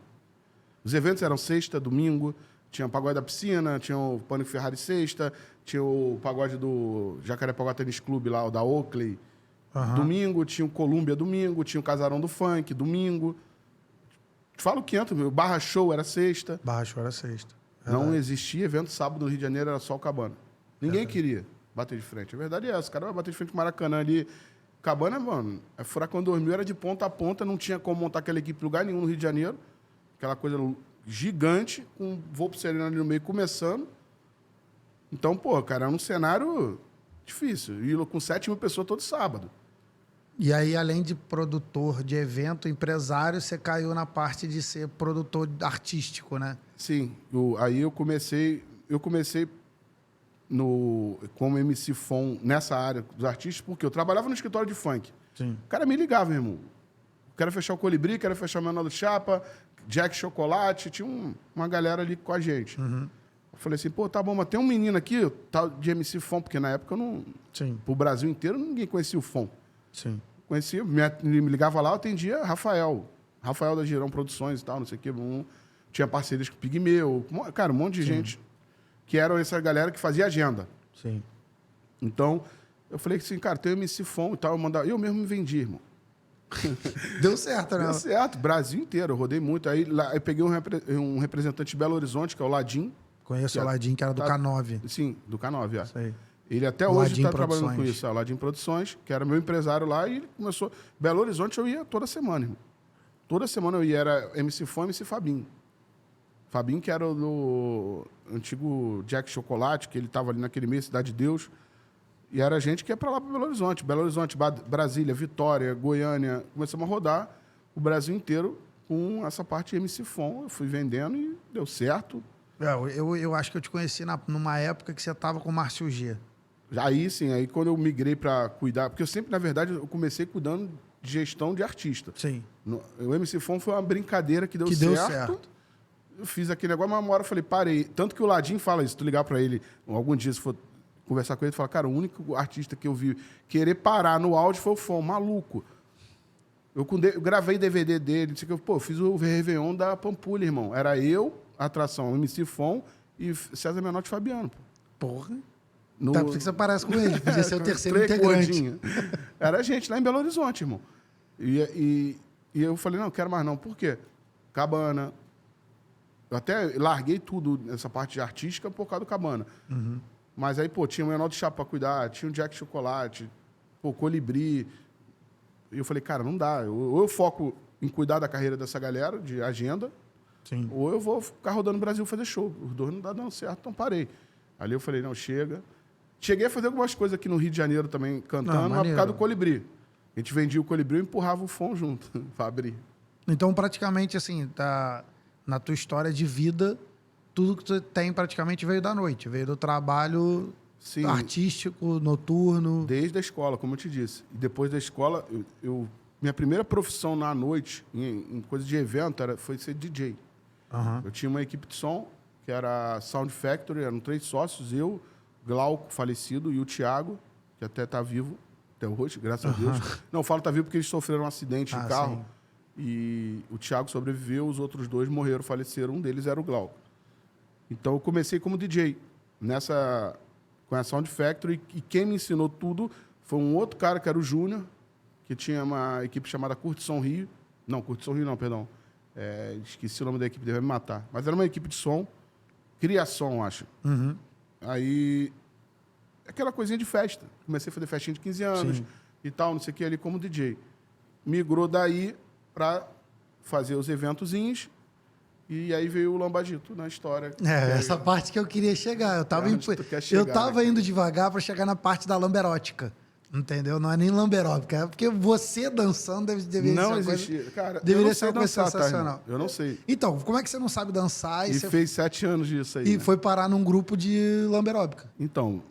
Os eventos eram sexta, domingo, tinha o pagode da piscina, tinha o Pânico Ferrari sexta, tinha o pagode do Jacarepaguá Tênis Clube lá, o da Oakley. Domingo, tinha o Colômbia domingo, tinha o Casarão do Funk domingo. Te falo 500, o Barra Show era sexta. Barra Show era sexta. Não existia evento sábado no Rio de Janeiro, era só o Cabana. Ninguém queria bater de frente. A verdade é essa, o cara vai bater de frente com o Maracanã ali. Cabana, mano, a Furacão 2000 era de ponta a ponta, não tinha como montar aquela equipe em lugar nenhum no Rio de Janeiro. Aquela coisa gigante, com voo pro Serena ali no meio começando. Então, pô, cara, era um cenário difícil. E com 7 mil pessoas todo sábado. E aí, além de produtor de evento, empresário, você caiu na parte de ser produtor artístico, né? Sim. Aí eu comecei como MC Fon nessa área dos artistas, porque eu trabalhava no escritório de funk. Sim. O cara me ligava, meu irmão. Quero fechar o Colibri, quero fechar o Menor do Chapa, Jack Chocolate, tinha uma galera ali com a gente. Uhum. Eu falei assim, pô, tá bom, mas tem um menino aqui, tal de MC Fon, porque na época eu não... Sim. Pro Brasil inteiro, ninguém conhecia o Fon. Sim. Conhecia, me ligava lá, eu atendia Rafael da Girão Produções e tal, não sei o quê. Tinha parcerias com o Pigmeu, cara, um monte de gente que eram essa galera que fazia agenda. Sim. Então, eu falei assim, cara, tem o MC Fon e tal, eu mesmo me vendi, irmão. Deu certo, né? Deu certo, Brasil inteiro, eu rodei muito. Aí lá, eu peguei um representante de Belo Horizonte, que é o Ladim. Conheço o Ladim, que era do K9. Sim, do K9, é. Isso aí. Ele até O hoje Ladim está trabalhando com Produções. isso, o Ladim Produções, que era meu empresário lá, e ele começou... Belo Horizonte eu ia toda semana, irmão. Toda semana eu ia, era MC Fon e MC Fabinho. Fabinho, que era do antigo Jack Chocolate, que ele estava ali naquele mês, Cidade de Deus. E era gente que ia para lá, para Belo Horizonte. Belo Horizonte, Brasília, Vitória, Goiânia. Começamos a rodar o Brasil inteiro com essa parte de MC Fon. Eu fui vendendo e deu certo. Eu acho que eu te conheci numa época que você estava com o Márcio G. Aí sim, aí quando eu migrei para cuidar... Porque eu sempre, na verdade, eu comecei cuidando de gestão de artista. Sim. O MC Fon foi uma brincadeira que deu certo. Eu fiz aquele negócio, mas uma hora eu falei, parei. Tanto que o Ladim fala isso, tu ligar para ele, algum dia, se for conversar com ele, fala, cara, o único artista que eu vi querer parar no áudio foi o Fon, maluco. Eu gravei DVD dele, disse que eu fiz o Réveillon da Pampulha, irmão. Era eu, a atração, MC Fon e César Menotti e Fabiano. Porra. Tá, por que você parece com ele? Podia ser o terceiro integrante. Gordinho. Era a gente lá em Belo Horizonte, irmão. E eu falei, não quero mais não. Por quê? Cabana. Eu até larguei tudo nessa parte de artística por causa do Cabana. Uhum. Mas aí, tinha o Menor do Chapa para cuidar, tinha o Jack Chocolate, Colibri. E eu falei, cara, não dá. Ou eu foco em cuidar da carreira dessa galera, de agenda, Sim. ou eu vou ficar rodando no Brasil fazer show. Os dois não dá dando certo, então parei. Ali eu falei, não, chega. Cheguei a fazer algumas coisas aqui no Rio de Janeiro também, cantando, mas por causa do Colibri. A gente vendia o Colibri e empurrava o Fon junto, para abrir. Então, praticamente, assim, na tua história de vida, tudo que tu tem praticamente veio da noite. Veio do trabalho Sim, artístico, noturno. desde a escola, como eu te disse. E depois da escola, minha primeira profissão na noite, em coisa de evento, foi ser DJ. Uhum. Eu tinha uma equipe de som, que era Sound Factory, eram 3 sócios, eu, Glauco, falecido, e o Thiago, que até está vivo, até hoje, graças a Deus. Não, eu falo está vivo porque eles sofreram um acidente de carro. Sim. E o Thiago sobreviveu, os outros 2 morreram, faleceram. Um deles era o Glauco. Então, eu comecei como DJ com a Sound Factory. E quem me ensinou tudo foi um outro cara, que era o Júnior, que tinha uma equipe chamada Curtição Rio. Não, Curtição Rio não, perdão. Esqueci o nome da equipe, dele, vai me matar. Mas era uma equipe de som, Criação, acho. Uhum. Aí, aquela coisinha de festa. Comecei a fazer festinha de 15 anos Sim. e tal, não sei o que, ali como DJ. Migrou daí para fazer os eventozinhos e aí veio o Lambadito na história. Essa parte que eu queria chegar. Eu tava, onde tu quer chegar, eu tava né? indo devagar para chegar na parte da lamberótica. Entendeu? Não é nem lamberótica. É porque você dançando deveria ser Não uma existia. coisa... Cara, deveria eu não ser sei uma coisa dançar, tá, sensacional. irmão? Eu não sei. Então, como é que você não sabe dançar E você fez 7 anos disso aí. e né? foi parar num grupo de lamberóbica? Então,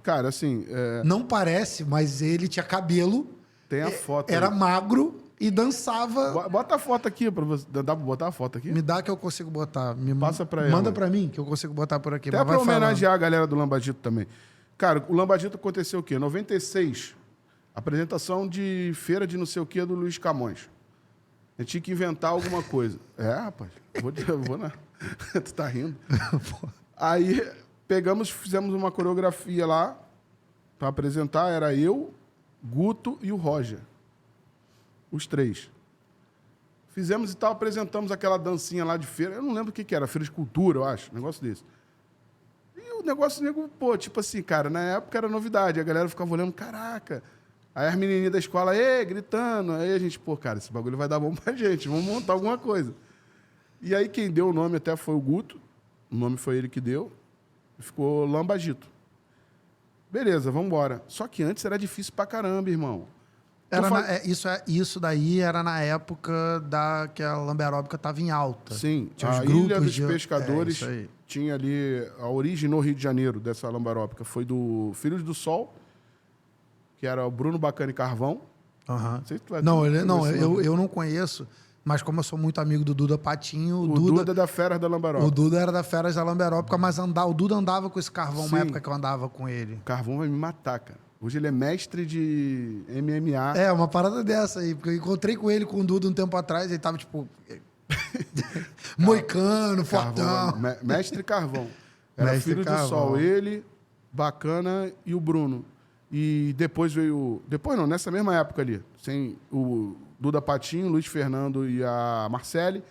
cara, assim, Não parece, mas ele tinha cabelo, tem a foto era aí. magro e dançava. Bota a foto aqui para você. Dá pra botar a foto aqui? Me dá que eu consigo botar. Passa pra ela. Manda pra mim que eu consigo botar por aqui. Até mas para vai falando. homenagear a galera do Lambadito também. Cara, o Lambadito aconteceu o quê? 96, apresentação de feira de não sei o quê do Luiz Camões. A gente tinha que inventar alguma coisa. Rapaz, vou na... Tu tá rindo? Aí fizemos uma coreografia lá para apresentar. Era eu, Guto e o Roger. Os 3. Fizemos e tal, apresentamos aquela dancinha lá de feira. Eu não lembro o que era, feira de cultura, eu acho, um negócio desse. E o negócio, nego, tipo assim, cara, na época era novidade. A galera ficava olhando, caraca. Aí as menininhas da escola, gritando. Aí a gente, cara, esse bagulho vai dar bom pra gente, vamos montar alguma coisa. E aí quem deu o nome até foi o Guto. O nome foi ele que deu. Ficou Lambagito. Beleza, vamos embora. Só que antes era difícil pra caramba, irmão. Isso daí era na época que a lamberóbica estava em alta. Sim, Tinha os a grupos Ilha dos de... Pescadores isso aí. tinha ali a origem no Rio de Janeiro dessa lambarópica. Foi do Filhos do Sol, que era o Bruno Bacana e Carvão. Aham. Não sei se tu vai Não, conhecer, eu não conheço, mas como eu sou muito amigo do Duda Patinho, O Duda da Feras da Lambarópica. o Duda era da Feras da Lamberópica, mas o Duda andava com esse carvão Sim. na época que eu andava com ele. O Carvão vai me matar, cara. Hoje ele é mestre de MMA. É, uma parada dessa aí, porque eu encontrei com ele, com o Duda um tempo atrás, ele tava tipo. moicano, fortão. Carvão, mestre Carvão. Era Mestre Filho Carvão. do Sol. Ele, Bacana e o Bruno. E depois veio... Depois não, nessa mesma época ali. Sem o Duda Patinho, Luiz Fernando e a Marcele,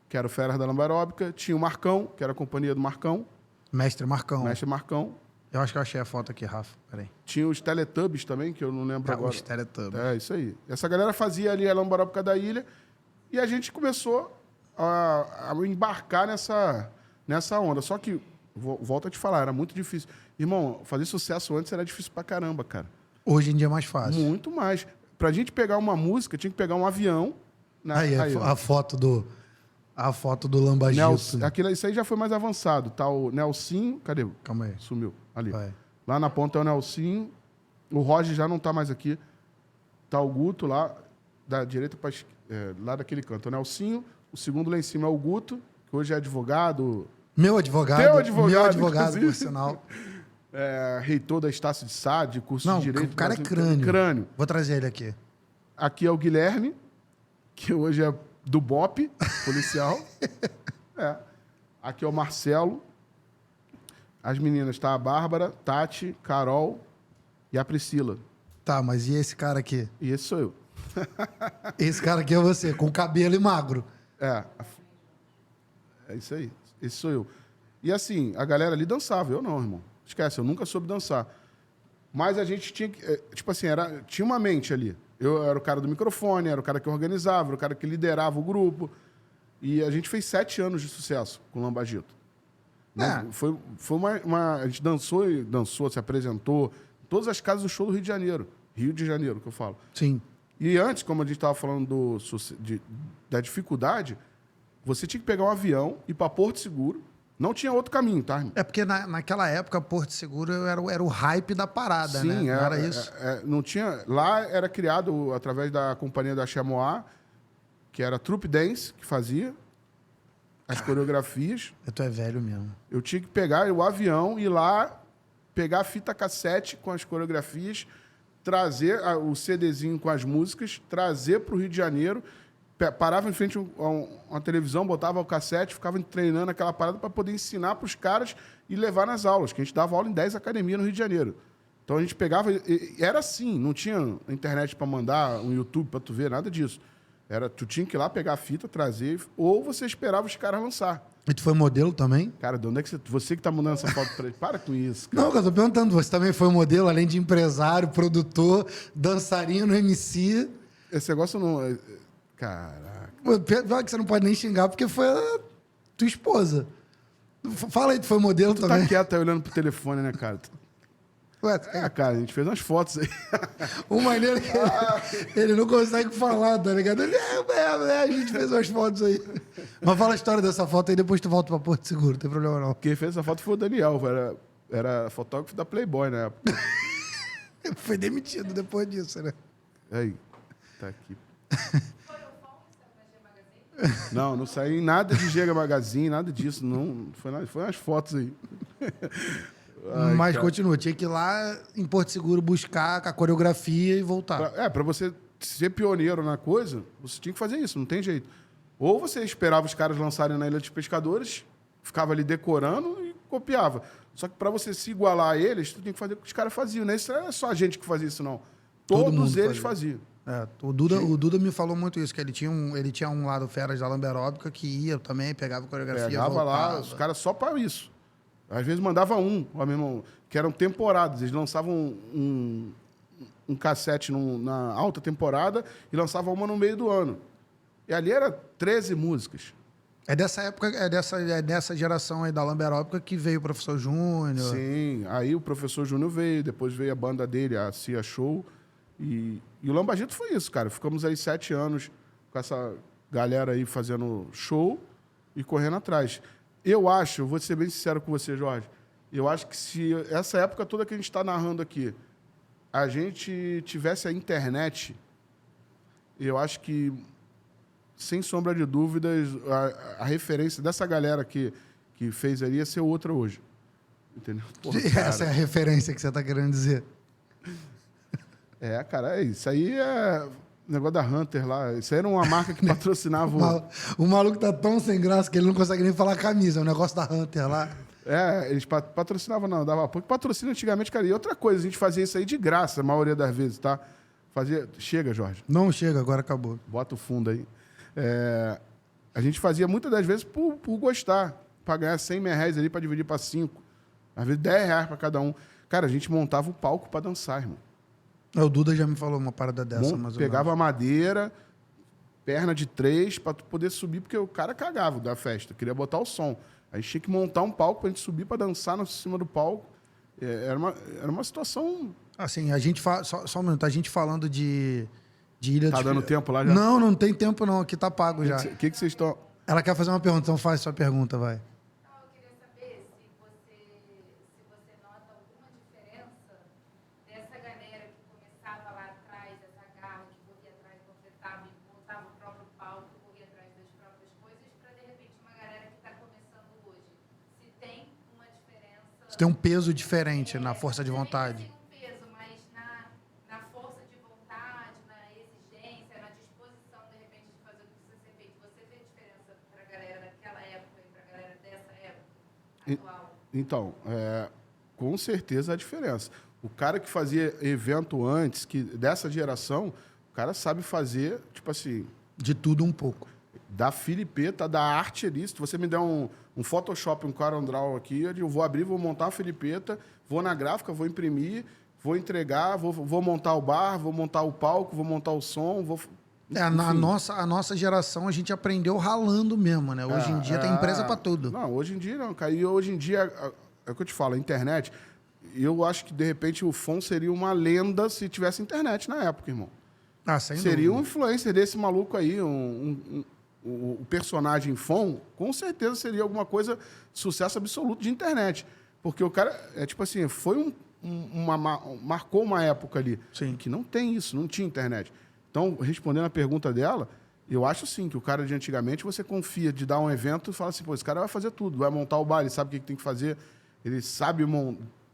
que era o Feras da Lambaróbica. Tinha o Marcão, que era a companhia do Marcão. Mestre Marcão. Mestre Marcão. Eu acho que eu achei a foto aqui, Rafa. Peraí. Tinha os Teletubbies também, que eu não lembro agora. Os Teletubbies. É, isso aí. Essa galera fazia ali a Lambaróbica da ilha e a gente começou a embarcar nessa onda. Só que, volto a te falar, era muito difícil. Irmão, fazer sucesso antes era difícil pra caramba, cara. Hoje em dia é mais fácil. Muito mais. Pra gente pegar uma música, tinha que pegar um avião. Né? Aí, ó. a foto do Lambagito. Isso aí já foi mais avançado. Tá o Nelsinho. Cadê? Calma aí. Sumiu. Ali. Vai. Lá na ponta é o Nelsinho. O Roger já não tá mais aqui. Tá o Guto lá, da direita para lá daquele canto. O Nelsinho. O segundo lá em cima é o Guto, que hoje é advogado. Meu advogado. Teu advogado, Meu advogado, inclusive. por sinal. Reitor da Estácio de Sá, de curso Não, de Direito. o cara é Brasil. crânio. Vou trazer ele aqui. Aqui é o Guilherme, que hoje é do BOP, policial. Aqui é o Marcelo. As meninas, tá a Bárbara, Tati, Carol e a Priscila. Tá, mas e esse cara aqui? E esse sou eu. Esse cara aqui é você, com cabelo e magro. É isso aí. Esse sou eu. E assim, a galera ali dançava. Eu não, irmão. Esquece, eu nunca soube dançar. Mas a gente tinha que... Tipo assim, tinha uma mente ali. Eu era o cara do microfone, era o cara que organizava, era o cara que liderava o grupo. E a gente fez 7 anos de sucesso com o Lambagito. Né? Foi uma... A gente dançou, se apresentou. Todas as casas do show do Rio de Janeiro. Rio de Janeiro, que eu falo. Sim. E antes, como a gente estava falando da dificuldade, você tinha que pegar um avião, ir para Porto Seguro. Não tinha outro caminho, tá, irmão? É porque naquela época, Porto Seguro era o hype da parada, né? Sim, Não era isso? não tinha... Lá era criado através da companhia da Chamois, que era a Troupe Dance, que fazia as coreografias. Tu é velho mesmo. Eu tinha que pegar o avião, ir lá, pegar a fita cassete com as coreografias, trazer o CDzinho com as músicas, trazer para o Rio de Janeiro, parava em frente a uma televisão, botava o cassete, ficava treinando aquela parada para poder ensinar para os caras e levar nas aulas, que a gente dava aula em 10 academias no Rio de Janeiro. Então a gente pegava... Era assim, não tinha internet para mandar, um YouTube para tu ver, nada disso. Tu tinha que ir lá pegar a fita, trazer, ou você esperava os caras lançar. E tu foi modelo também? Cara, de onde é que você que tá mandando essa foto pra ele? Para com isso, cara. Não, eu tô perguntando, você também foi modelo, além de empresário, produtor, dançarino, MC. Esse negócio não... Caraca. Pior que você não pode nem xingar, porque foi a tua esposa. Fala aí, tu foi modelo Tu também. tá quieto aí olhando pro telefone, né, cara? Ué, Cara, a gente fez umas fotos aí. o maneiro é que ele não consegue falar, tá ligado? Ele a gente fez umas fotos aí. Mas fala a história dessa foto aí, depois tu volta pra Porto Seguro, não tem problema não. Quem fez essa foto foi o Daniel, era fotógrafo da Playboy na época. Foi demitido depois disso, né? Aí, tá aqui. Não saí em nada de Gega Magazine, nada disso. Não, foi umas fotos aí. Mas cara. continua, tinha que ir lá em Porto Seguro buscar a coreografia e voltar. Pra você ser pioneiro na coisa, você tinha que fazer isso, não tem jeito. Ou você esperava os caras lançarem na Ilha dos Pescadores, ficava ali decorando e copiava. Só que para você se igualar a eles, tu tinha que fazer o que os caras faziam. Né? Isso não é só a gente que fazia isso, não. Todos eles faziam. O Duda me falou muito isso, que ele tinha um lado Feras da Lamberóbica que ia também, pegava a coreografia, Pegava voltava. lá, os caras só para isso. Às vezes mandava meu irmão, que eram temporadas. Eles lançavam um cassete na alta temporada e lançavam uma no meio do ano. E ali era 13 músicas. É dessa época, dessa geração aí da Lamberóbica que veio o Professor Júnior. Sim, aí o Professor Júnior veio, depois veio a banda dele, a Cia Show. E o Lambagito foi isso, cara. Ficamos aí 7 anos com essa galera aí fazendo show e correndo atrás. Eu acho, vou ser bem sincero com você, Jorge, eu acho que se essa época toda que a gente está narrando aqui, a gente tivesse a internet, eu acho que, sem sombra de dúvidas, a referência dessa galera que fez ali ia ser outra hoje. Entendeu? Porra, Essa é a referência que você está querendo dizer. Cara, isso aí é negócio da Hunter lá. Isso aí era uma marca que patrocinava O maluco tá tão sem graça que ele não consegue nem falar camisa. É um negócio da Hunter lá. eles patrocinavam, não, dava apoio. Patrocínio antigamente, cara. E outra coisa, a gente fazia isso aí de graça, a maioria das vezes, tá? Chega, Jorge. Não chega, agora acabou. Bota o fundo aí. A gente fazia muitas das vezes por gostar. Pra ganhar 100 reais ali pra dividir pra 5. Às vezes 10 reais pra cada um. Cara, a gente montava o palco pra dançar, irmão. O Duda já me falou uma parada dessa, mais ou Pegava menos. a madeira, perna de 3, pra tu poder subir, porque o cara cagava da festa, queria botar o som. A gente tinha que montar um palco pra gente subir pra dançar no cima do palco. Era uma situação... Assim, a gente fala... Só um minuto. A gente falando de Ilha Tá dos... dando tempo lá já? Não tem tempo não. Aqui tá pago já. O que vocês estão... Ela quer fazer uma pergunta, então faz sua pergunta, vai. Não, eu queria saber se você nota alguma diferença dessa galera que começava lá atrás, essa garra que corria atrás, confetava e montava o próprio palco, corria atrás das próprias coisas, para de repente uma galera que está começando hoje. Se tem uma diferença. Você tem um peso diferente na força de vontade. Não tem um peso, mas na força de vontade, na exigência, na disposição, de repente, de fazer o que precisa ser feito. Você vê diferença para a galera daquela época e para a galera dessa época atual? Então, com certeza a diferença. O cara que fazia evento antes, dessa geração, o cara sabe fazer, tipo assim, De tudo um pouco. da filipeta, da arte ali. Se você me der um Photoshop, um CorelDRAW aqui, eu vou abrir, vou montar uma filipeta, vou na gráfica, vou imprimir, vou entregar, vou montar o bar, vou montar o palco, vou montar o som, A nossa geração, a gente aprendeu ralando mesmo, né? Hoje em dia tem empresa pra tudo. Não, hoje em dia não, cara. E hoje em dia, é o que eu te falo, a internet, eu acho que, de repente, o Fon seria uma lenda se tivesse internet na época, irmão. Sem Seria um dúvida. influencer desse maluco aí, o personagem Fon, com certeza seria alguma coisa de sucesso absoluto de internet. Porque o cara, tipo assim, marcou uma época ali. Sim. Que não tem isso, não tinha internet. Então, respondendo a pergunta dela, eu acho sim que o cara de antigamente, você confia de dar um evento e fala assim, pô, esse cara vai fazer tudo, vai montar o bar, ele sabe o que tem que fazer, ele sabe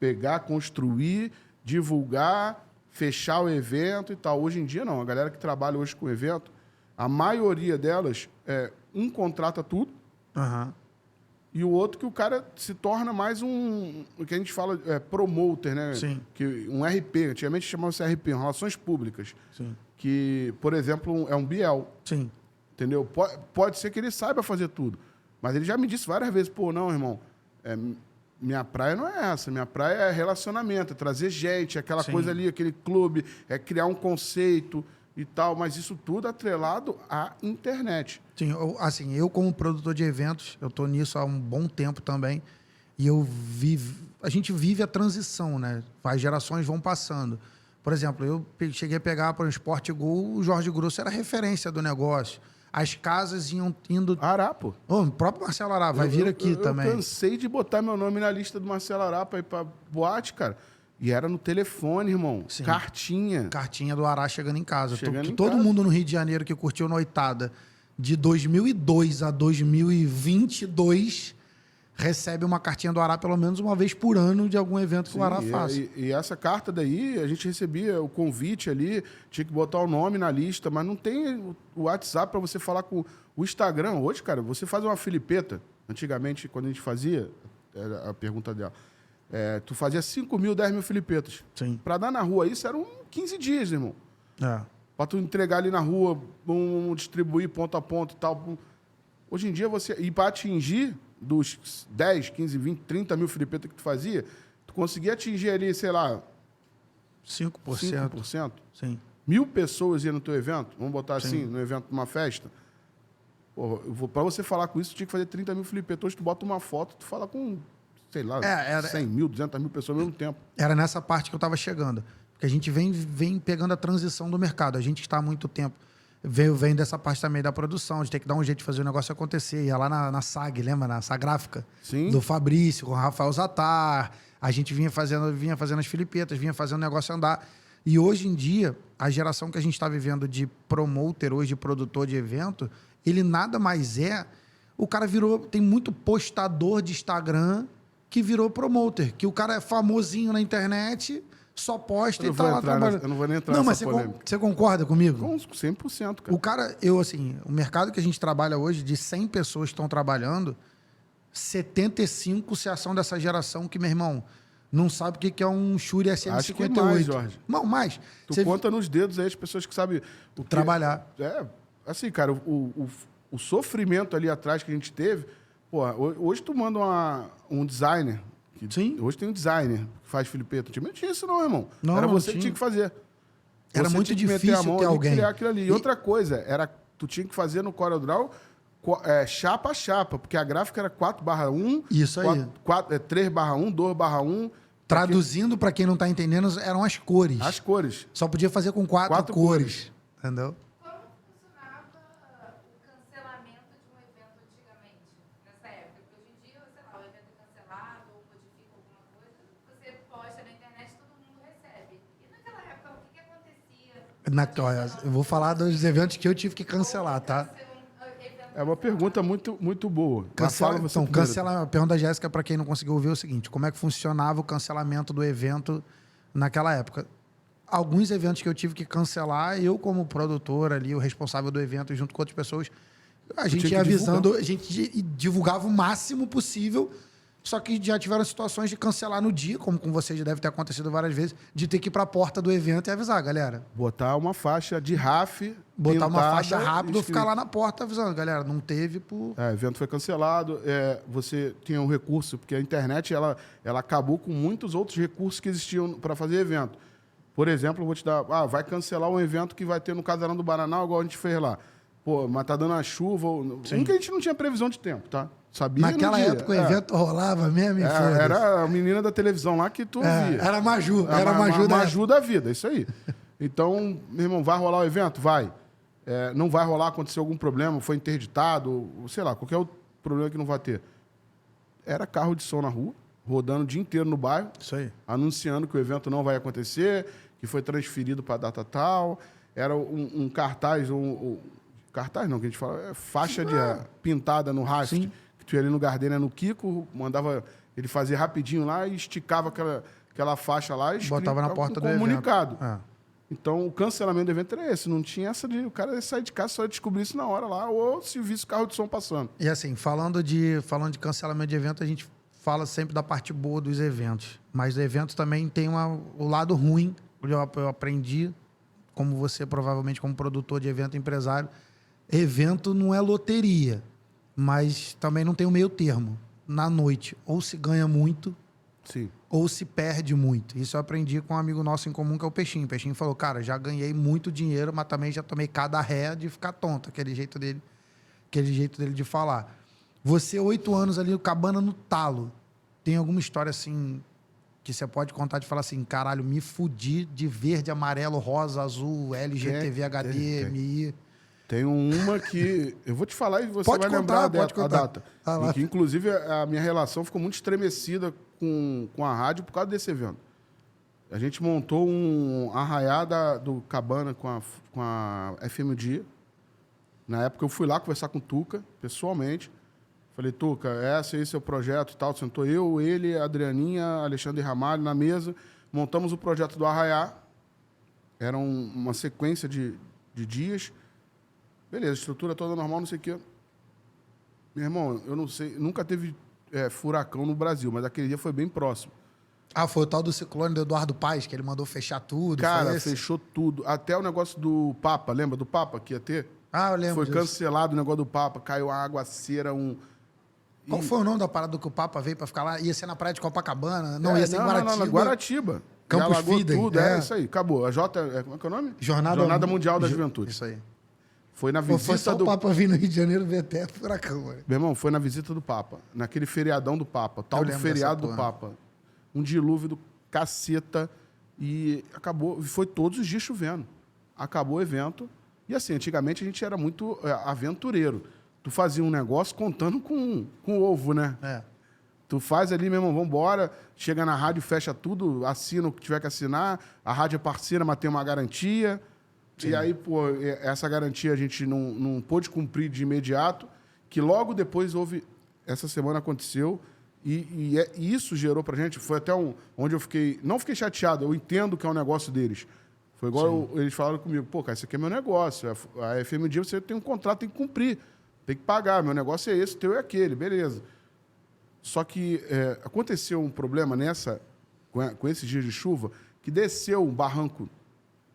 pegar, construir, divulgar, fechar o evento e tal. Hoje em dia, não. A galera que trabalha hoje com evento, a maioria delas, um contrata tudo, Aham. e o outro que o cara se torna mais o que a gente fala, promoter, né? Sim. Um RP, antigamente chamava-se RP, Relações Públicas. Sim. Que, por exemplo, é um Biel, Sim. entendeu? Pode ser que ele saiba fazer tudo, mas ele já me disse várias vezes, pô, não, irmão, minha praia não é essa, minha praia é relacionamento, é trazer gente, aquela Sim. coisa ali, aquele clube, é criar um conceito e tal, mas isso tudo atrelado à internet. Sim, eu como produtor de eventos, eu tô nisso há um bom tempo também, e a gente vive a transição, né? As gerações vão passando. Por exemplo, eu cheguei a pegar para o Sport Go, o Jorge Grosso era referência do negócio. As casas iam indo... Ará, pô. O próprio Marcelo Ará vai vir aqui também. Eu cansei de botar meu nome na lista do Marcelo Ará para ir para boate, cara. E era no telefone, irmão. Sim. Cartinha. Cartinha do Ará chegando em casa. Chegando Que em todo casa. mundo no Rio de Janeiro que curtiu Noitada de 2002 a 2022 recebe uma cartinha do Ará pelo menos uma vez por ano de algum evento que o Ará faça. E essa carta daí, a gente recebia o convite ali, tinha que botar o nome na lista, mas não tem o WhatsApp para você falar com o Instagram. Hoje, cara, você faz uma filipeta. Antigamente, quando a gente fazia, era a pergunta dela, tu fazia 5 mil, 10 mil filipetas. Sim. Para dar na rua, isso eram 15 dias, irmão. É. Para tu entregar ali na rua, distribuir ponto a ponto e tal. Hoje em dia, e para atingir dos 10, 15, 20, 30 mil filipetas que tu fazia, tu conseguia atingir ali, sei lá, 5%. 5%. Sim. 1.000 pessoas iam no teu evento, vamos botar Sim. assim, no evento de uma festa. Para você falar com isso, tu tinha que fazer 30 mil filipetas. Hoje tu bota uma foto, tu fala com, sei lá, 100 mil, 200 mil pessoas ao mesmo tempo. Era nessa parte que eu estava chegando. Porque a gente vem pegando a transição do mercado. A gente está há muito tempo vem dessa parte também da produção, de ter que dar um jeito de fazer o negócio acontecer. Ia lá na SAG, lembra? Na SAGráfica? Sim. Do Fabrício, com o Rafael Zatar. A gente vinha fazendo as filipetas, vinha fazendo o negócio andar. E hoje em dia, a geração que a gente está vivendo de promoter hoje, de produtor de evento, ele nada mais é... O cara virou... Tem muito postador de Instagram que virou promoter. Que o cara é famosinho na internet, só posta e tá lá trabalhando. Eu não vou nem entrar não, nessa mas polêmica. você concorda comigo? Com 100%, cara. O cara, o mercado que a gente trabalha hoje, de 100 pessoas que estão trabalhando, 75 se são dessa geração que, meu irmão, não sabe o que é um Shure SM58. Acho que mais, Jorge. Não, mais. Tu conta nos dedos aí as pessoas que sabem o que... Trabalhar. Assim, cara, o sofrimento ali atrás que a gente teve... Pô, hoje tu manda um designer... Sim. Hoje tem um designer que faz filipeta. Não tinha isso não, irmão. Não, era não você tinha. que tinha que fazer. Era Você muito tinha que meter difícil a mão ter e alguém. criar aquilo ali. E outra coisa, tu tinha que fazer no CorelDRAW chapa a chapa, porque a gráfica era 4/1, Isso aí. 3/1, 2/1. Traduzindo, para quem não tá entendendo, eram as cores. As cores. Só podia fazer com quatro cores. Entendeu? Como funcionava o cancelamento de um evento antigamente, nessa época? Porque hoje em dia, sei lá, o evento é cancelado ou modifica alguma coisa, você posta na internet e todo mundo recebe. E naquela época, o que acontecia? Eu vou falar dos eventos que eu tive que cancelar, tá? É uma pergunta muito, muito boa. Mas fala você primeiro. A pergunta da Jéssica, para quem não conseguiu ouvir, é o seguinte: como é que funcionava o cancelamento do evento naquela época? Alguns eventos que eu tive que cancelar, eu como produtor ali, o responsável do evento, junto com outras pessoas, a gente ia avisando, a gente divulgava o máximo possível, só que já tiveram situações de cancelar no dia, como com vocês já deve ter acontecido várias vezes, de ter que ir para a porta do evento e avisar, galera. Botar uma faixa de RAF, botar uma faixa rápida ou escrito. ficar lá na porta avisando, galera, não teve por... O evento foi cancelado, você tinha um recurso, porque a internet ela acabou com muitos outros recursos que existiam para fazer evento. Por exemplo, eu vou te dar, vai cancelar um evento que vai ter no Casarão do Baraná, igual a gente fez lá. Pô, mas tá dando uma chuva. Nunca a gente não tinha previsão de tempo, tá? Sabia. Naquela época o evento rolava mesmo e foda-se. Era a menina da televisão lá que tu via. Era a Maju. Era a Maju da vida, isso aí. Então, meu irmão, vai rolar o evento? Vai. Não vai rolar, aconteceu algum problema, foi interditado, sei lá, qualquer outro problema que não vai ter. Era carro de som na rua, rodando o dia inteiro no bairro, isso aí, anunciando que o evento não vai acontecer, que foi transferido para a data tal. Era um cartaz, cartaz não, que a gente fala, faixa pintada no rastro, que tu ia ali no Gardenia, no Kiko, mandava ele fazer rapidinho lá e esticava aquela faixa lá e botava na porta do comunicado. Evento. Então, o cancelamento do evento era esse. Não tinha essa de o cara sair de casa só descobrir isso na hora lá, ou se visse o carro de som passando. E assim, falando de cancelamento de evento, a gente fala sempre da parte boa dos eventos. Mas o evento também tem o lado ruim. Eu aprendi, como você provavelmente como produtor de evento, empresário, evento não é loteria, mas também não tem o meio termo. Na noite, ou se ganha muito, sim, ou se perde muito. Isso eu aprendi com um amigo nosso em comum, que é o Peixinho. O Peixinho falou, cara, já ganhei muito dinheiro, mas também já tomei cada ré de ficar tonto, aquele jeito dele de falar. Você, 8 anos ali, cabana no talo, tem alguma história assim que você pode contar de falar assim, caralho, me fudi de verde, amarelo, rosa, azul, LGTV, HD, MI... Tem uma que... Eu vou te falar e você vai lembrar a data. Que, inclusive, a minha relação ficou muito estremecida com a rádio por causa desse evento. A gente montou um arraiá do Cabana com a FM Dia. Na época, eu fui lá conversar com o Tuca, pessoalmente. Falei, Tuca, esse é o projeto e tal. Sentou eu, ele, a Adrianinha, Alexandre Ramalho na mesa. Montamos o projeto do arraiá. Era uma sequência de dias. Beleza, estrutura toda normal, não sei o quê. Meu irmão, eu não sei, nunca teve furacão no Brasil, mas aquele dia foi bem próximo. Foi o tal do ciclone do Eduardo Paes, que ele mandou fechar tudo. Cara, fechou tudo. Até o negócio do Papa, lembra do Papa que ia ter? Eu lembro Foi disso. Cancelado o negócio do Papa, caiu a aguaceira, Qual foi o nome da parada que o Papa veio pra ficar lá? Ia ser na praia de Copacabana? Não, ia ser em Guaratiba. Não, Guaratiba. Campos Fidem. Tudo, isso aí, acabou. Como é que é o nome? Jornada Mundial da Juventude. Isso aí. Foi na visita foi só o Papa vir no Rio de Janeiro ver até furacão. Mano. Meu irmão, foi na visita do Papa. Naquele feriadão do Papa. Tal do feriado do Papa. Um dilúvio do caceta. E acabou. Foi todos os dias chovendo. Acabou o evento. E assim, antigamente a gente era muito aventureiro. Tu fazia um negócio contando com ovo, né? É. Tu faz ali, meu irmão, vambora, chega na rádio, fecha tudo, assina o que tiver que assinar, a rádio é parceira, mas tem uma garantia. Sim. E aí, pô, essa garantia a gente não pôde cumprir de imediato, que logo depois houve, essa semana aconteceu, e isso gerou pra gente, foi até onde eu fiquei, não fiquei chateado, eu entendo que é um negócio deles. Foi igual eles falaram comigo, pô, cara, isso aqui é meu negócio, a FMD você tem um contrato, tem que cumprir, tem que pagar, meu negócio é esse, o teu é aquele, beleza. Só que aconteceu um problema com esses dias de chuva, que desceu um barranco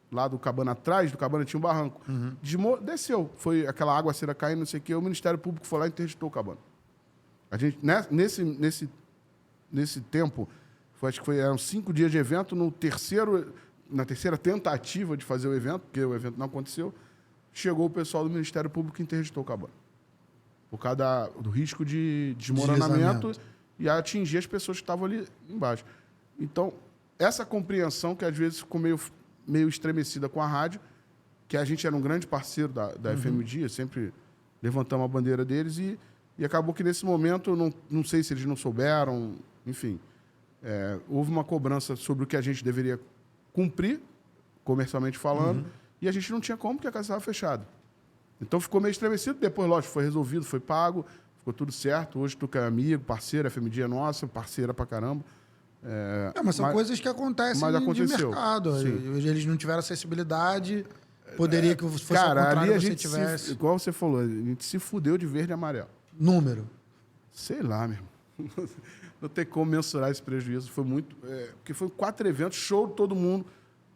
lá do Cabana, atrás do Cabana tinha um barranco. Desceu, foi aquela água-ceira caindo, não sei o quê, o Ministério Público foi lá e interditou o Cabana. A gente, nesse tempo, acho que eram 5 dias de evento, na terceira tentativa de fazer o evento, porque o evento não aconteceu, chegou o pessoal do Ministério Público e interditou o Cabana. Por causa do risco de desmoronamento e atingir as pessoas que estavam ali embaixo. Então, essa compreensão que às vezes ficou meio estremecida com a rádio, que a gente era um grande parceiro da FMD, sempre levantamos a bandeira deles e acabou que nesse momento, não sei se eles não souberam, enfim, houve uma cobrança sobre o que a gente deveria cumprir, comercialmente falando, e a gente não tinha como, porque a casa estava fechada. Então ficou meio estremecido, depois, lógico, foi resolvido, foi pago, ficou tudo certo. Hoje tu que é amigo, parceiro, a FMD é nossa, parceira pra caramba. Mas são coisas que acontecem de mercado. Sim. Eles não tiveram acessibilidade, poderia que fosse ao contrário, ali a você gente tivesse. Igual você falou, a gente se fudeu de verde e amarelo. Número? Sei lá, meu irmão. Não tem como mensurar esse prejuízo. Foi muito... porque foi 4 eventos, show de todo mundo.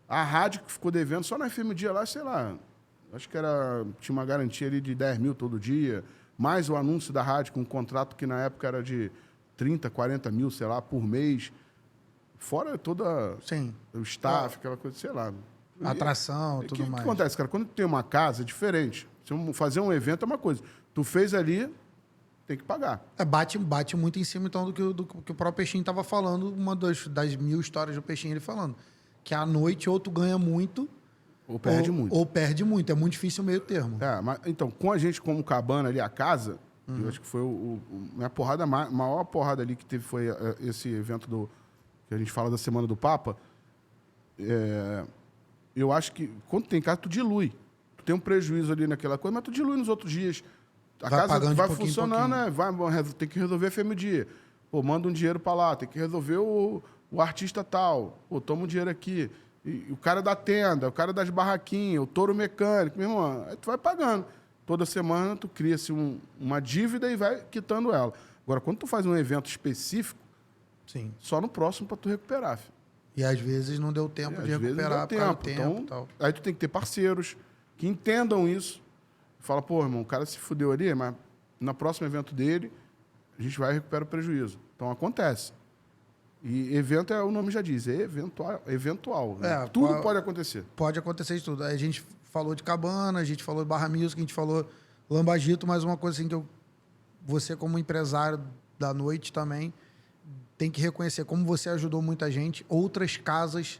A rádio que ficou devendo, só na FMD lá, sei lá... Acho que tinha uma garantia ali de 10 mil todo dia, mais o anúncio da rádio, com um contrato que na época era de 30, 40 mil, sei lá, por mês. Fora toda o staff, aquela coisa, sei lá. Atração, tudo mais. O que acontece, cara? Quando tu tem uma casa, é diferente. Se fazer um evento é uma coisa. Tu fez ali, tem que pagar. Bate muito em cima, então, do que o próprio Peixinho estava falando, uma das 1000 histórias do Peixinho, ele falando. Que à noite ou tu ganha muito... Ou perde muito. Ou perde muito. É muito difícil o meio termo. Mas, então, com a gente como Cabana ali, a casa, eu acho que foi a maior porrada ali que teve foi esse evento que a gente fala da Semana do Papa. Eu acho que quando tem casa, tu dilui. Tu tem um prejuízo ali naquela coisa, mas tu dilui nos outros dias. A casa vai funcionando, tem que resolver a FMD. Pô, manda um dinheiro para lá, tem que resolver o artista tal. Pô, toma um dinheiro aqui. E o cara da tenda, o cara das barraquinhas, o touro mecânico, meu irmão, aí tu vai pagando. Toda semana tu cria-se uma dívida e vai quitando ela. Agora, quando tu faz um evento específico, só no próximo para tu recuperar. Filho. E às vezes não deu tempo de recuperar por causa do tempo. Então, aí tu tem que ter parceiros que entendam isso. Fala, pô, irmão, o cara se fudeu ali, mas no próximo evento dele, a gente vai e recupera o prejuízo. Então, acontece. E evento, o nome já diz, é eventual. Né? Tudo pode acontecer. Pode acontecer de tudo. A gente falou de Cabana, a gente falou de Barra Music, a gente falou Lambagito, mas uma coisa assim que você como empresário da noite também tem que reconhecer como você ajudou muita gente. Outras casas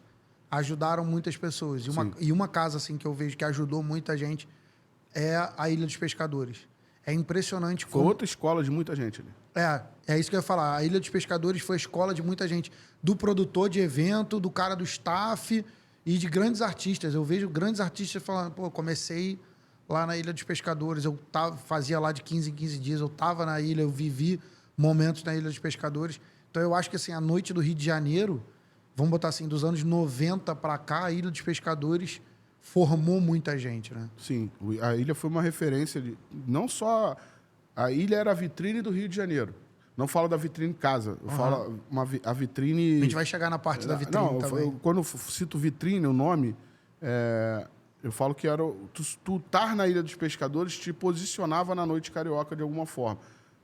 ajudaram muitas pessoas. E uma casa assim que eu vejo que ajudou muita gente é a Ilha dos Pescadores. É impressionante como... Foi outra escola de muita gente ali. É isso que eu ia falar. A Ilha dos Pescadores foi a escola de muita gente. Do produtor de evento, do cara do staff e de grandes artistas. Eu vejo grandes artistas falando, pô, comecei lá na Ilha dos Pescadores, fazia lá de 15 em 15 dias, eu estava na ilha, eu vivi momentos na Ilha dos Pescadores. Então eu acho que assim, a noite do Rio de Janeiro, vamos botar assim, dos anos 90 para cá, a Ilha dos Pescadores formou muita gente, né? Sim, a ilha foi uma referência não só a ilha era a vitrine do Rio de Janeiro. Não falo da vitrine casa, eu falo a vitrine... A gente vai chegar na parte da vitrine também. Quando eu cito vitrine, o nome, eu falo que era tu estar na Ilha dos Pescadores te posicionava na noite carioca de alguma forma.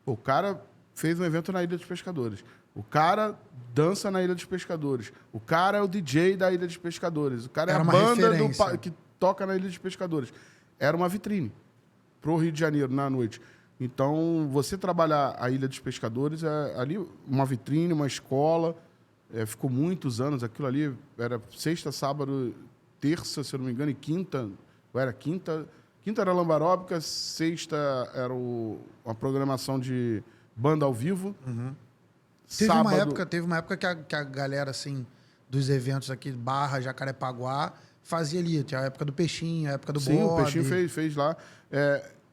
O cara fez um evento na Ilha dos Pescadores. O cara dança na Ilha dos Pescadores. O cara é o DJ da Ilha dos Pescadores. O cara é a banda que toca na Ilha dos Pescadores. Era uma vitrine para o Rio de Janeiro na noite. Então, você trabalhar a Ilha dos Pescadores é ali uma vitrine, uma escola. Ficou muitos anos. Aquilo ali era sexta, sábado, terça, se eu não me engano, e quinta. Ou era quinta, Quinta era lambaróbica, sexta era uma programação de banda ao vivo. Teve Sábado, uma época que a galera, assim, dos eventos aqui, Barra, Jacarepaguá, fazia ali. Tinha a época do Peixinho, a época do sim, o Bob. Peixinho fez lá.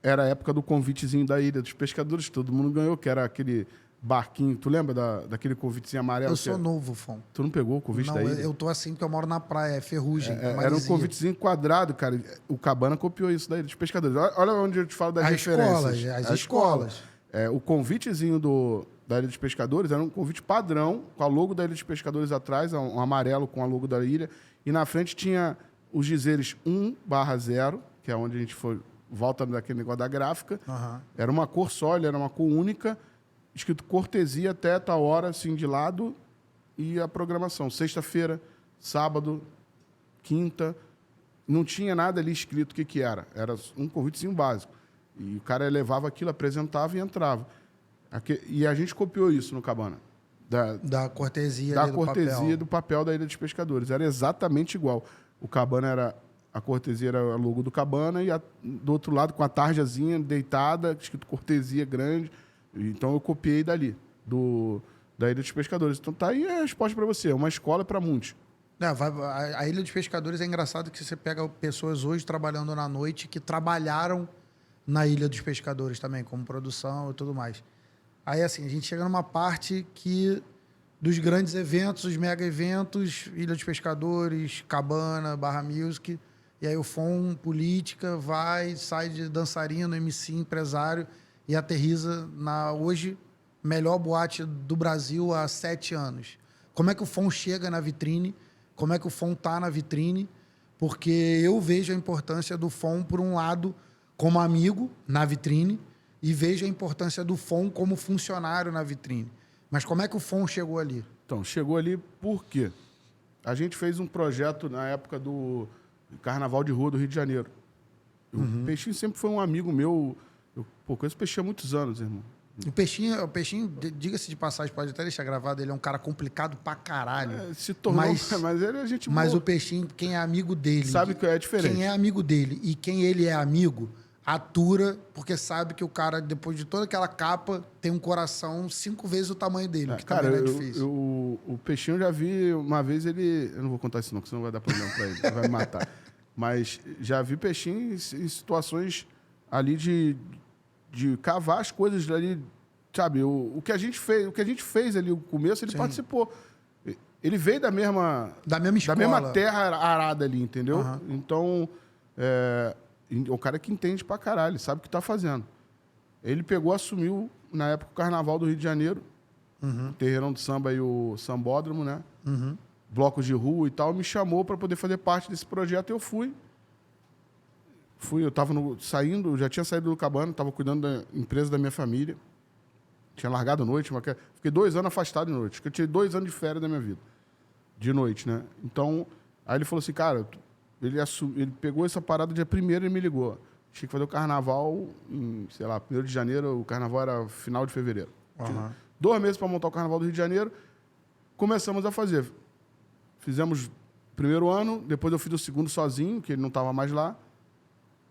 Era a época do convitezinho da Ilha dos Pescadores, todo mundo ganhou, que era aquele barquinho. Tu lembra daquele convitezinho amarelo? Eu sou novo, Fon. Tu não pegou o convite Não, da Ilha? eu tô assim porque eu moro na praia, é Ferrugem. Era um Maresia. convitezinho quadrado, cara. O Cabana copiou isso da Ilha dos Pescadores. Olha onde eu te falo das As referências. escolas, as A escolas. escola. O convitezinho da Ilha dos Pescadores era um convite padrão, com a logo da Ilha dos Pescadores atrás, um amarelo com a logo da ilha. E na frente tinha os dizeres 1/0, que é onde a gente foi, volta daquele negócio da gráfica. Aham. Era uma cor só, era uma cor única, escrito cortesia até tal hora, assim, de lado, e a programação. Sexta-feira, sábado, quinta. Não tinha nada ali escrito o que era. Era um convitezinho básico. E o cara levava aquilo, apresentava e entrava. E a gente copiou isso no Cabana. Da cortesia Da ali do cortesia papel. do papel da Ilha dos Pescadores. Era exatamente igual. O Cabana era... A cortesia era a logo do Cabana e do outro lado, com a tarjazinha deitada, escrito cortesia grande. Então, eu copiei dali, da Ilha dos Pescadores. Então, tá aí a resposta para você. É uma escola para muitos. A Ilha dos Pescadores é engraçado que você pega pessoas hoje trabalhando na noite que trabalharam na Ilha dos Pescadores também, como produção e tudo mais. Aí, assim, a gente chega numa parte que dos grandes eventos, os mega eventos, Ilha dos Pescadores, Cabana, Barra Music, e aí o FON, política, sai de dançarino, MC, empresário e aterriza na, hoje, melhor boate do Brasil há 7 anos. Como é que o FON chega na vitrine? Como é que o FON está na vitrine? Porque eu vejo a importância do FON, por um lado, como amigo na vitrine, e vejo a importância do FON como funcionário na vitrine. Mas como é que o FON chegou ali? Então, chegou ali por quê? A gente fez um projeto na época do Carnaval de Rua do Rio de Janeiro. O Peixinho sempre foi um amigo meu. Eu conheço o Peixinho há muitos anos, irmão. O Peixinho, diga-se de passagem, pode até deixar gravado, ele é um cara complicado pra caralho. Se tornou... Mas ele é gente Mas boa. o Peixinho, quem é amigo dele... Sabe que é diferente. Quem é amigo dele e quem ele é amigo, atura, porque sabe que o cara, depois de toda aquela capa, tem um coração 5 vezes o tamanho dele, que Cara, também não é difícil. o Peixinho eu já vi uma vez ele... Eu não vou contar isso não, porque senão vai dar problema pra ele. Ele vai me matar. Mas já vi Peixinho em situações ali de cavar as coisas ali, sabe? O que a gente fez ali no começo, ele Sim. participou. Ele veio da mesma escola. terra arada ali, entendeu? Aham. Então, é um cara que entende pra caralho, sabe o que tá fazendo. Ele pegou, assumiu, na época, o Carnaval do Rio de Janeiro, o Terreirão do Samba e o Sambódromo, né? Blocos de rua e tal, me chamou para poder fazer parte desse projeto e eu fui. Eu estava saindo, já tinha saído do Cabana, estava cuidando da empresa da minha família. Tinha largado a noite, mas fiquei 2 anos afastado de noite. Eu tirei 2 anos de férias da minha vida. De noite, né? Então, aí ele falou assim, cara, ele pegou essa parada dia 1º e me ligou. Tinha que fazer o carnaval em, sei lá, 1º de janeiro, o carnaval era final de fevereiro. Aham. 2 meses para montar o carnaval do Rio de Janeiro. Começamos a fazer. Fizemos o primeiro ano, depois eu fiz o segundo sozinho, que ele não estava mais lá.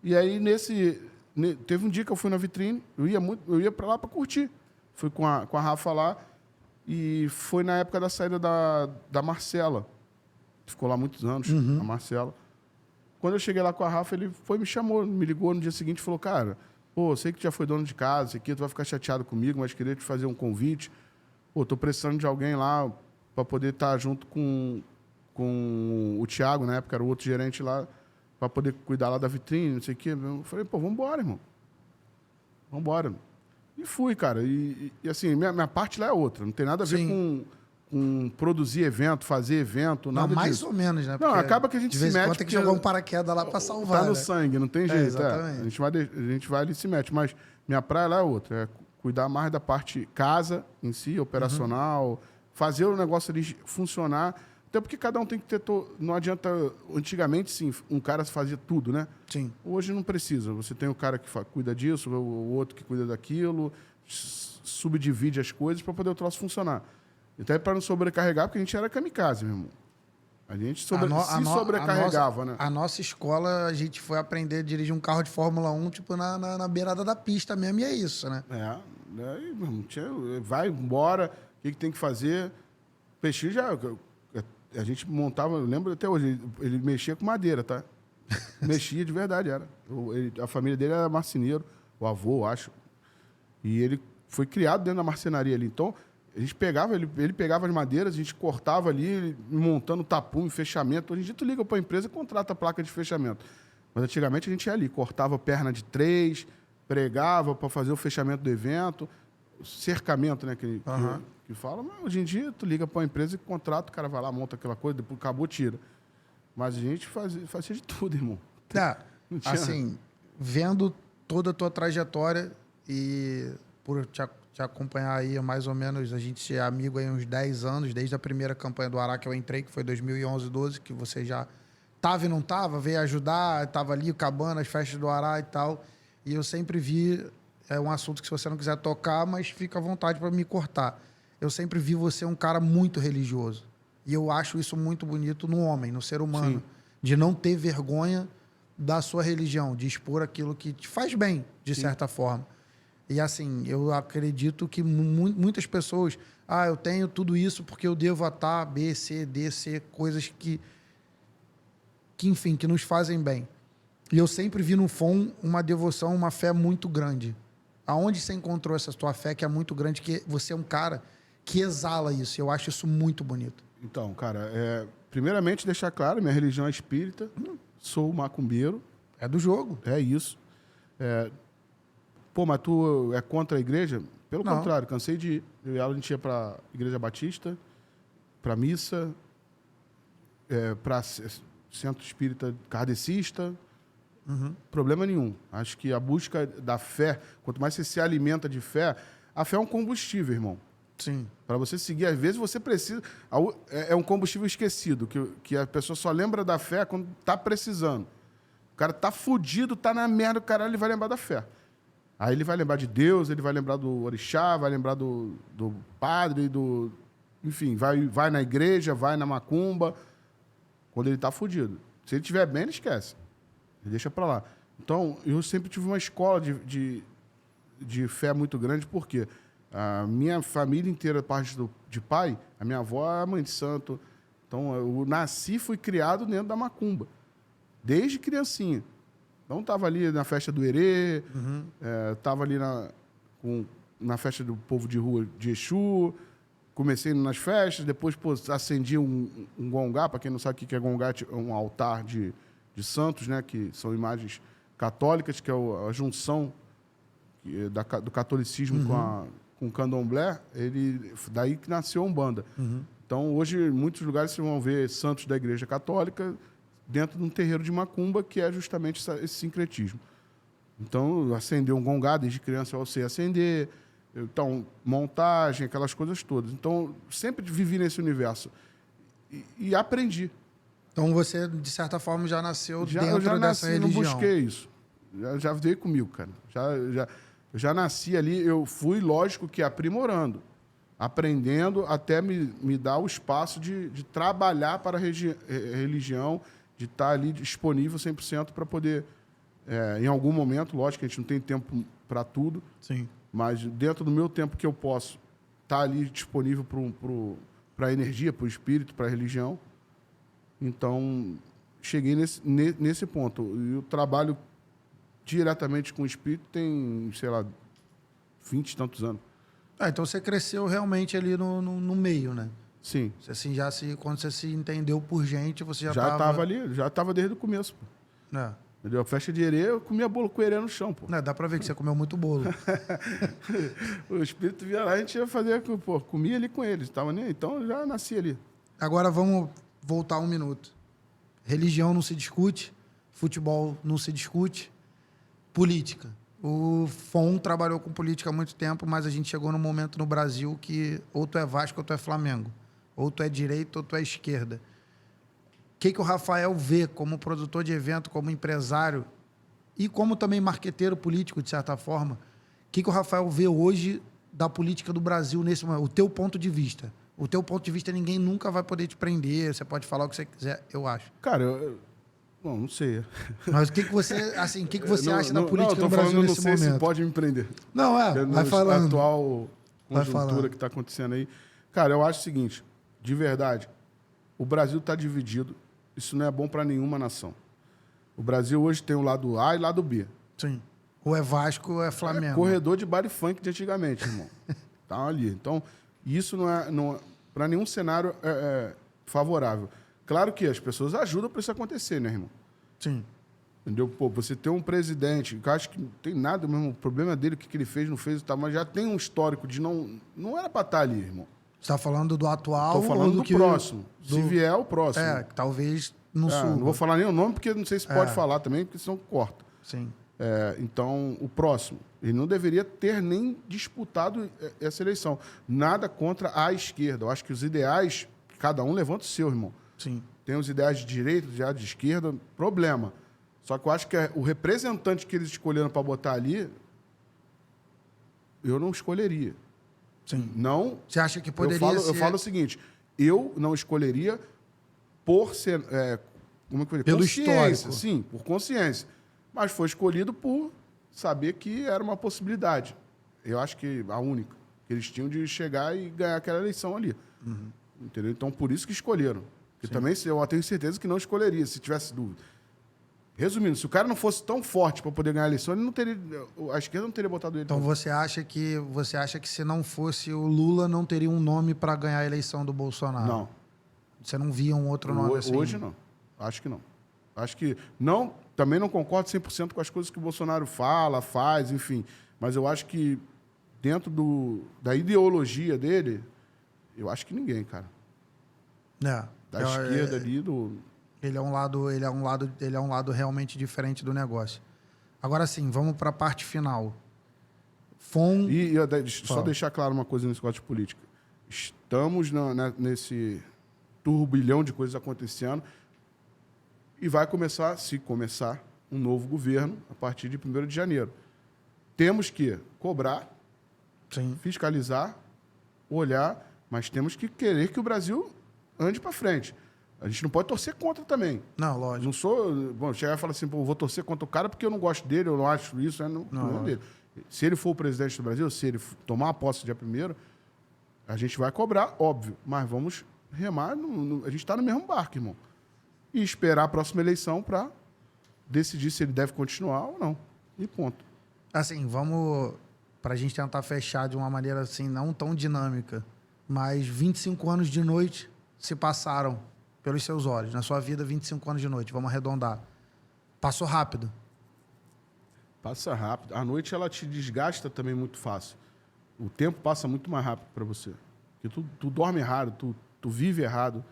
E aí, teve um dia que eu fui na vitrine, eu ia para lá para curtir. Fui com a Rafa lá, e foi na época da saída da Marcela. Ficou lá muitos anos, a Marcela. Quando eu cheguei lá com a Rafa, ele me chamou, me ligou no dia seguinte e falou, cara, pô, sei que tu já foi dono de casa, isso aqui, tu vai ficar chateado comigo, mas queria te fazer um convite. Pô, tô precisando de alguém lá para poder estar junto com o Thiago, na época era o outro gerente lá, para poder cuidar lá da vitrine, não sei o quê. Eu falei, pô, vambora, irmão. Vambora. E fui, cara. E assim, minha parte lá é outra. Não tem nada a ver com produzir evento, fazer evento, nada Não, mais disso. ou menos, né? Não, Porque acaba que a gente de se vez em mete... quando tem que porque jogar um paraquedas lá pra salvar, tá no né? sangue, não tem jeito. exatamente. A gente vai ali e se mete. Mas minha praia lá é outra. É cuidar mais da parte casa em si, operacional, fazer o negócio ali funcionar. Até porque cada um tem que ter... Não adianta... Antigamente, sim, um cara fazia tudo, né? Sim. Hoje não precisa. Você tem o cara que cuida disso, o outro que cuida daquilo, subdivide as coisas para poder o troço funcionar. Até para não sobrecarregar, porque a gente era kamikaze, meu irmão. A gente sobrecarregava, né? A nossa escola, a gente foi aprender a dirigir um carro de Fórmula 1, tipo, na beirada da pista mesmo, e é isso, né? Aí, vai embora, o que tem que fazer? Peixinho já... A gente montava, eu lembro até hoje, ele mexia com madeira, tá? Mexia de verdade, era. A família dele era marceneiro, o avô, acho. E ele foi criado dentro da marcenaria ali. Então, a gente pegava, ele pegava as madeiras, a gente cortava ali, montando tapume, fechamento. Hoje em dia, tu liga para a empresa e contrata a placa de fechamento. Mas antigamente a gente ia ali, cortava perna de 3, pregava para fazer o fechamento do evento, cercamento, né, que fala. Mas hoje em dia, tu liga para uma empresa e contrata, o cara vai lá, monta aquela coisa, depois acabou, tira. Mas a gente fazia de tudo, irmão. Assim, vendo toda a tua trajetória e por te acompanhar aí mais ou menos, a gente é amigo aí há uns 10 anos, desde a primeira campanha do Ará que eu entrei, que foi 2011, 12, que você já tava e não tava, veio ajudar, tava ali, Cabana, as festas do Ará e tal. E eu sempre vi, é um assunto que se você não quiser tocar, mas fica à vontade para me cortar. Eu sempre vi você um cara muito religioso. E eu acho isso muito bonito no homem, no ser humano. Sim. De não ter vergonha da sua religião, de expor aquilo que te faz bem, de certa forma. E assim, eu acredito que muitas pessoas... eu tenho tudo isso porque eu devo a A, B, C, D, C, coisas que enfim, que nos fazem bem. E eu sempre vi no FON uma devoção, uma fé muito grande. Aonde você encontrou essa tua fé que é muito grande, que você é um cara que exala isso. Eu acho isso muito bonito. Então, cara, primeiramente deixar claro, minha religião é espírita, sou macumbeiro. É do jogo. É isso. Mas tu é contra a igreja? Pelo contrário, cansei de ir. A gente ia para Igreja Batista, para missa, para centro espírita kardecista. Problema nenhum. Acho que a busca da fé, quanto mais você se alimenta de fé, a fé é um combustível, irmão. Sim. Para você seguir, às vezes você precisa... É um combustível esquecido, que a pessoa só lembra da fé quando tá precisando. O cara tá fudido, tá na merda, o caralho, ele vai lembrar da fé. Aí ele vai lembrar de Deus, ele vai lembrar do orixá, vai lembrar do padre, enfim, vai na igreja, vai na macumba, quando ele tá fudido. Se ele estiver bem, ele esquece. Ele deixa para lá. Então, eu sempre tive uma escola de fé muito grande, porque a minha família inteira, parte de pai, a minha avó é mãe de santo. Então, eu nasci e fui criado dentro da macumba, desde criancinha. Então, estava ali na festa do Herê, estava ali na festa do povo de rua de Exu, comecei nas festas, depois acendi um gongá. Para quem não sabe o que é gongá, é um altar de santos, né, que são imagens católicas, que é a junção do catolicismo com o candomblé. Daí que nasceu a Umbanda. Então, hoje, em muitos lugares, vocês vão ver santos da Igreja Católica dentro de um terreiro de macumba, que é justamente esse sincretismo. Então, acender um gongá, desde criança eu sei acender, então, montagem, aquelas coisas todas. Então, sempre vivi nesse universo e aprendi. Então, você, de certa forma, já nasceu dentro dessa nasci, religião. Não busquei isso. Já veio comigo, cara. Eu já nasci ali, eu fui, lógico, que aprimorando, aprendendo até me dar o espaço de trabalhar para a religião, de estar ali disponível 100% para poder, em algum momento, lógico que a gente não tem tempo para tudo, sim, mas dentro do meu tempo que eu posso estar ali disponível para a energia, para o espírito, para a religião. Então, cheguei nesse ponto. E o trabalho diretamente com o espírito tem, sei lá, 20 e tantos anos. Então você cresceu realmente ali no meio, né? Sim. Você, assim, quando você se entendeu por gente, você já estava ali, já estava desde o começo, pô. Entendeu? A festa de herê, eu comia bolo com herê no chão, pô. Dá pra ver que você comeu muito bolo. O espírito via lá, a gente ia fazer, pô, comia ali com eles. Então eu já nasci ali. Agora vamos voltar um minuto. Religião não se discute, futebol não se discute, política. O FON trabalhou com política há muito tempo, mas a gente chegou num momento no Brasil que ou tu é Vasco ou tu é Flamengo. Ou tu é direita ou tu é esquerda. O que o Rafael vê como produtor de evento, como empresário e como também marqueteiro político, de certa forma? O que o Rafael vê hoje da política do Brasil nesse momento? O teu ponto de vista. O teu ponto de vista, ninguém nunca vai poder te prender. Você pode falar o que você quiser, eu acho. Cara, bom, não sei. Mas o que você, assim, o que você Não, acha da não, política não, no tô Brasil falando, nesse não sei momento? se pode me prender. Não, vai falando. Atual Vai conjuntura falando. que está acontecendo aí. Cara, eu acho o seguinte, de verdade, o Brasil está dividido. Isso não é bom para nenhuma nação. O Brasil hoje tem o lado A e o lado B. Sim. Ou é Vasco ou é É Flamengo. corredor de baile funk de antigamente, irmão. Tá ali. Então, isso não é para nenhum cenário favorável. Claro que as pessoas ajudam para isso acontecer, né, irmão? Sim. Entendeu? Pô, você tem um presidente, que eu acho que não tem nada mesmo, o problema dele, o que ele fez, não fez e tal, mas já tem um histórico de não era para estar ali, irmão. Você está falando do atual Estou falando ou do que... próximo. Se vier, o próximo. É, que talvez não Não suba. vou falar nem o nome, porque não sei se pode falar também, porque senão corta. Sim. Então, o próximo. Ele não deveria ter nem disputado essa eleição. Nada contra a esquerda. Eu acho que os ideais, cada um levanta o seu, irmão. Sim. Tem os ideais de direita, os ideais de esquerda, problema. Só que eu acho que o representante que eles escolheram para botar ali, eu não escolheria. Sim. Não. Você acha que poderia Eu falo o seguinte, eu não escolheria por ser... como é que eu Pelo consciência, histórico. sim, por consciência. Mas foi escolhido por saber que era uma possibilidade. Eu acho que a única que eles tinham de chegar e ganhar aquela eleição ali. Entendeu? Então, por isso que escolheram. E também eu tenho certeza que não escolheria, se tivesse dúvida. Resumindo, se o cara não fosse tão forte para poder ganhar a eleição, ele não teria, a esquerda não teria botado ele. Então você acha que se não fosse o Lula, não teria um nome para ganhar a eleição do Bolsonaro? Não. Você não via um outro nome assim? Hoje não. Acho que não. Acho que não. Também não concordo 100% com as coisas que o Bolsonaro fala, faz, enfim. Mas eu acho que dentro da ideologia dele, eu acho que ninguém, cara. Da esquerda ali do... Ele é um lado realmente diferente do negócio. Agora sim, vamos para a parte final. Só deixar claro uma coisa nesse negócio de política. Estamos nesse turbilhão de coisas acontecendo e vai começar, se começar, um novo governo a partir de 1º de janeiro. Temos que cobrar, Sim. fiscalizar, olhar, mas temos que querer que o Brasil ande para frente. A gente não pode torcer contra também. Não, lógico. Não sou... Bom, chegar e falar assim, pô, vou torcer contra o cara porque eu não gosto dele, eu não acho isso, não é dele. Se ele for o presidente do Brasil, se ele tomar a posse dia 1º, a gente vai cobrar, óbvio, mas vamos remar, a gente está no mesmo barco, irmão. E esperar a próxima eleição para decidir se ele deve continuar ou não. E ponto. Assim, vamos... Para a gente tentar fechar de uma maneira assim, não tão dinâmica, mas 25 anos de noite se passaram pelos seus olhos. Na sua vida, 25 anos de noite. Vamos arredondar. Passou rápido. Passa rápido. A noite, ela te desgasta também muito fácil. O tempo passa muito mais rápido para você. Porque tu dorme errado, tu vive errado.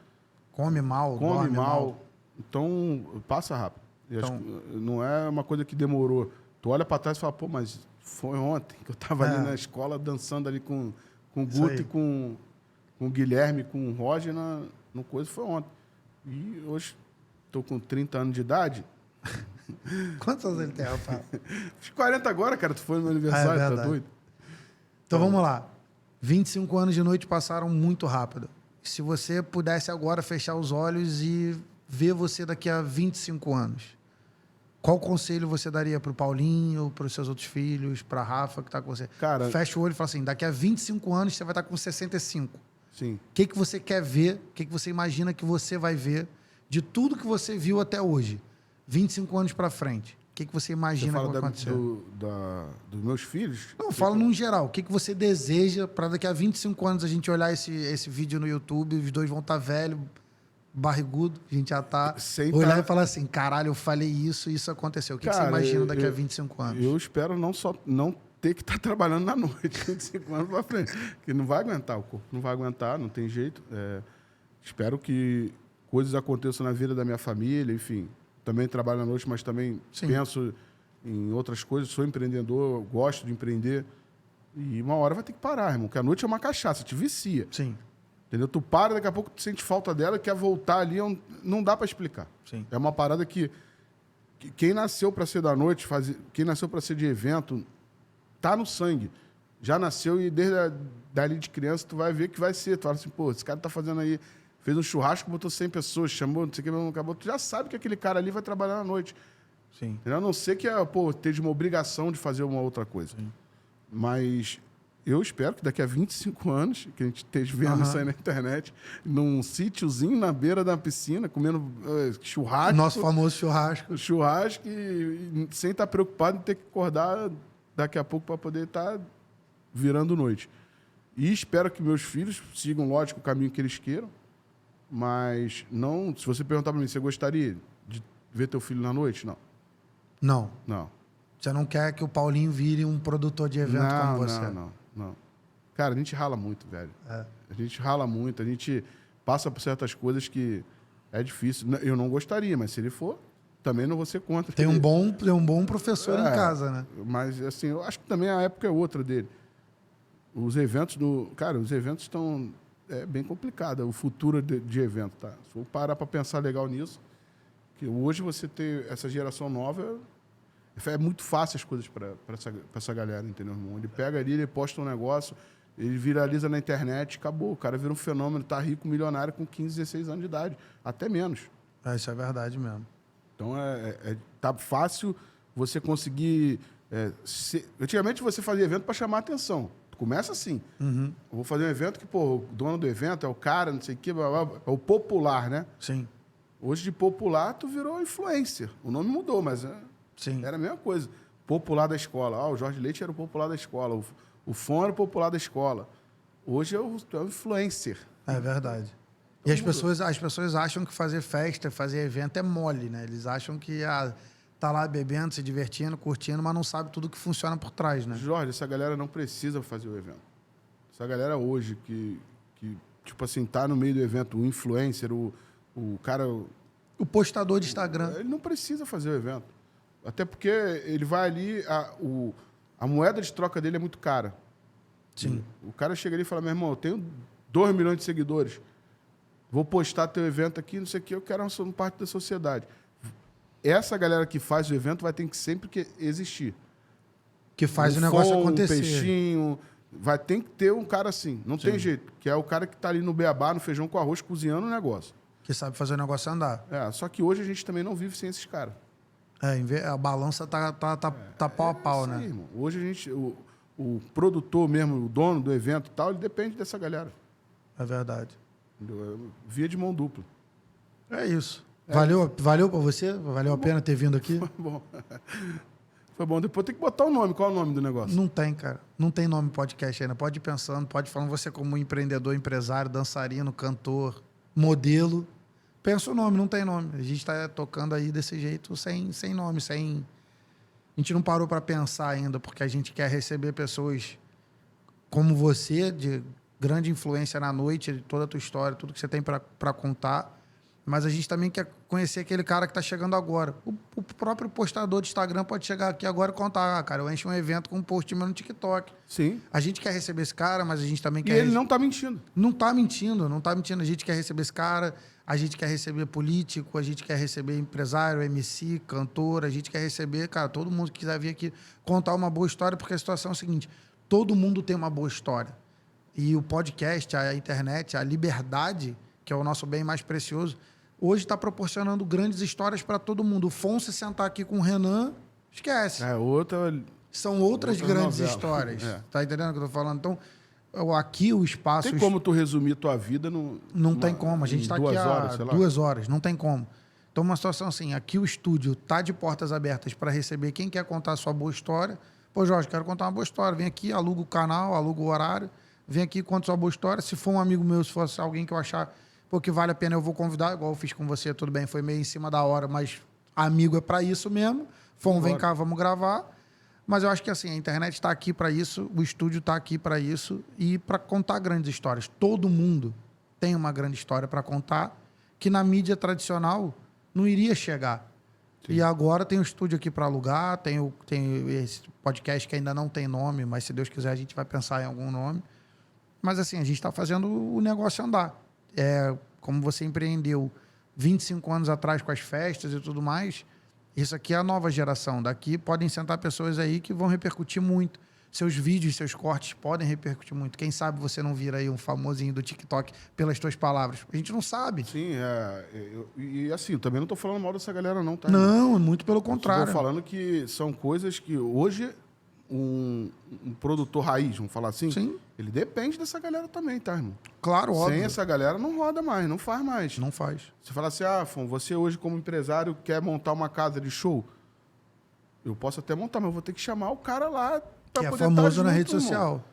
Come mal, Come dorme mal. Então, passa rápido. Então, não é uma coisa que demorou. Tu olha para trás e fala, pô, mas foi ontem que eu estava ali na escola dançando ali com o Guto e com o Guilherme, com o Roger, no coisa, foi ontem. E hoje estou com 30 anos de idade. Quantos anos ele tem, rapaz? Fiz 40 agora, cara. Tu foi no meu aniversário, tá doido? Então vamos lá. 25 anos de noite passaram muito rápido. Se você pudesse agora fechar os olhos e ver você daqui a 25 anos, qual conselho você daria para o Paulinho, para os seus outros filhos, para a Rafa, que está com você? Cara, fecha o olho e fala assim, daqui a 25 anos você vai estar com 65. Sim. O que você quer ver? O que você imagina que você vai ver de tudo que você viu até hoje? 25 anos para frente. O que você imagina que vai acontecer? Dos meus filhos? Não, fala num geral. O que você deseja para daqui a 25 anos a gente olhar esse vídeo no YouTube, os dois vão estar velhos, barrigudo, a gente já tá... Olhar e falar assim, caralho, eu falei isso e isso aconteceu. O que você imagina daqui a 25 anos? Eu espero não ter que estar trabalhando na noite, 25 anos para frente. Porque não vai aguentar, o corpo não vai aguentar, não tem jeito. Espero que coisas aconteçam na vida da minha família, enfim. Também trabalho à noite, mas também penso em outras coisas. Sou empreendedor, gosto de empreender. E uma hora vai ter que parar, irmão. Porque a noite é uma cachaça, te vicia. Sim. Entendeu? Tu para, daqui a pouco tu sente falta dela, quer voltar ali, não dá para explicar. Sim. É uma parada que quem nasceu para ser da noite, quem nasceu para ser de evento, tá no sangue. já nasceu e desde dali de criança tu vai ver que vai ser. Tu fala assim, pô, esse cara tá fazendo aí, fez um churrasco, botou 100 pessoas, chamou, não sei o que, acabou. Tu já sabe que aquele cara ali vai trabalhar à noite. Sim. A não ser que, pô, esteja uma obrigação de fazer uma outra coisa. Sim. Mas eu espero que daqui a 25 anos, que a gente esteja vendo isso aí na internet, num sítiozinho na beira da piscina, comendo churrasco. Nosso famoso churrasco. Churrasco e sem estar preocupado em ter que acordar daqui a pouco para poder estar virando noite. E espero que meus filhos sigam, lógico, o caminho que eles queiram. Mas não... Se você perguntar para mim, você gostaria de ver teu filho na noite? Não. Não. Não. Você não quer que o Paulinho vire um produtor de evento como você? Não. Cara, a gente rala muito, velho. É. A gente rala muito, a gente passa por certas coisas que é difícil. Eu não gostaria, mas se ele for, também não vou ser contra. Tem um bom professor em casa, né? Mas, assim, eu acho que também a época é outra dele. Os eventos Cara, os eventos estão... É bem complicado, o futuro de evento, tá? Se for parar para pensar legal nisso, que hoje você ter essa geração nova... É muito fácil as coisas para essa galera, entendeu, irmão? Ele pega ali, ele posta um negócio, ele viraliza na internet, acabou. O cara vira um fenômeno, tá rico, milionário com 15, 16 anos de idade. Até menos. Isso é verdade mesmo. Então, tá fácil você conseguir... Antigamente, você fazia evento para chamar atenção. Começa assim. Uhum. Eu vou fazer um evento que, pô, o dono do evento é o cara, não sei o quê, blá, blá, é o popular, né? Sim. Hoje, de popular, tu virou influencer. O nome mudou, mas... Sim. Era a mesma coisa. Popular da escola. O Jorge Leite era o popular da escola. O Fon era o popular da escola. Hoje é o influencer. É verdade. E as pessoas acham que fazer festa, fazer evento é mole, né? Eles acham que tá lá bebendo, se divertindo, curtindo, mas não sabe tudo que funciona por trás, né? Jorge, essa galera não precisa fazer o evento. Essa galera hoje que tipo assim, tá no meio do evento, o influencer, o cara... O postador de Instagram. Ele não precisa fazer o evento. Até porque ele vai ali, a moeda de troca dele é muito cara. Sim. O cara chega ali e fala, meu irmão, eu tenho 2 milhões de seguidores. Vou postar teu evento aqui, não sei o quê, eu quero uma parte da sociedade. Essa galera que faz o evento vai ter que sempre existir. Que faz o negócio acontecer. Um peixinho, vai ter que ter um cara assim. Não tem jeito. Que é o cara que está ali no beabá, no feijão com arroz, cozinhando o negócio. Que sabe fazer o negócio andar. Só que hoje a gente também não vive sem esses caras. A balança tá pau a pau, né? Irmão. Hoje a gente, o produtor mesmo, o dono do evento e tal, ele depende dessa galera. É verdade. Via de mão dupla. É isso. Valeu pra você? Valeu a pena ter vindo aqui? Foi bom. Foi bom. Depois tem que botar o nome. Qual é o nome do negócio? Não tem, cara. Não tem nome podcast ainda. Pode ir pensando, pode falar você como empreendedor, empresário, dançarino, cantor, modelo. Pensa o nome, não tem nome. A gente está tocando aí desse jeito, sem nome, sem... A gente não parou para pensar ainda, porque a gente quer receber pessoas como você, de grande influência na noite, de toda a tua história, tudo que você tem para contar. Mas a gente também quer conhecer aquele cara que está chegando agora. O próprio postador de Instagram pode chegar aqui agora e contar, cara, eu encho um evento com um post meu no TikTok. Sim. A gente quer receber esse cara, mas a gente também quer... E ele não está mentindo. Não está mentindo. A gente quer receber esse cara, a gente quer receber político, a gente quer receber empresário, MC, cantor, a gente quer receber, cara, todo mundo que quiser vir aqui contar uma boa história, porque a situação é a seguinte, todo mundo tem uma boa história. E o podcast, a internet, a liberdade, que é o nosso bem mais precioso, hoje está proporcionando grandes histórias para todo mundo. O Fon se sentar aqui com o Renan, esquece. São outras grandes histórias. Tá entendendo o que eu tô falando? Então, aqui o espaço... Tem como tu resumir tua vida Não tem como. A gente está aqui há 2 horas. Não tem como. Então, uma situação assim, aqui o estúdio tá de portas abertas para receber quem quer contar a sua boa história. Pô, Jorge, quero contar uma boa história. Vem aqui, aluga o canal, aluga o horário. Vem aqui, conta a sua boa história. Se for um amigo meu, se fosse alguém que eu achar que vale a pena, eu vou convidar. Igual eu fiz com você, tudo bem. Foi meio em cima da hora, mas amigo é para isso mesmo. Vem cá, vamos gravar. Mas eu acho que assim, a internet está aqui para isso, o estúdio está aqui para isso e para contar grandes histórias. Todo mundo tem uma grande história para contar que na mídia tradicional não iria chegar. Sim. E agora tem um estúdio aqui para alugar, tem esse podcast que ainda não tem nome, mas se Deus quiser a gente vai pensar em algum nome. Mas assim, a gente está fazendo o negócio andar. Como você empreendeu 25 anos atrás com as festas e tudo mais... Isso aqui é a nova geração. Daqui podem sentar pessoas aí que vão repercutir muito. seus vídeos, seus cortes podem repercutir muito. Quem sabe você não vira aí um famosinho do TikTok pelas tuas palavras. A gente não sabe. Sim, e assim, eu também não tô falando mal dessa galera não, tá? Não, muito pelo Estou contrário. falando que são coisas que hoje um produtor raiz, vamos falar assim, Sim. ele depende dessa galera também, tá, irmão? Claro, óbvio. Sem essa galera não roda mais, não faz mais. Não faz. Você fala assim, Fon, você hoje como empresário quer montar uma casa de show? Eu posso até montar, mas eu vou ter que chamar o cara lá para Que é poder famoso tá na junto, rede irmão. social.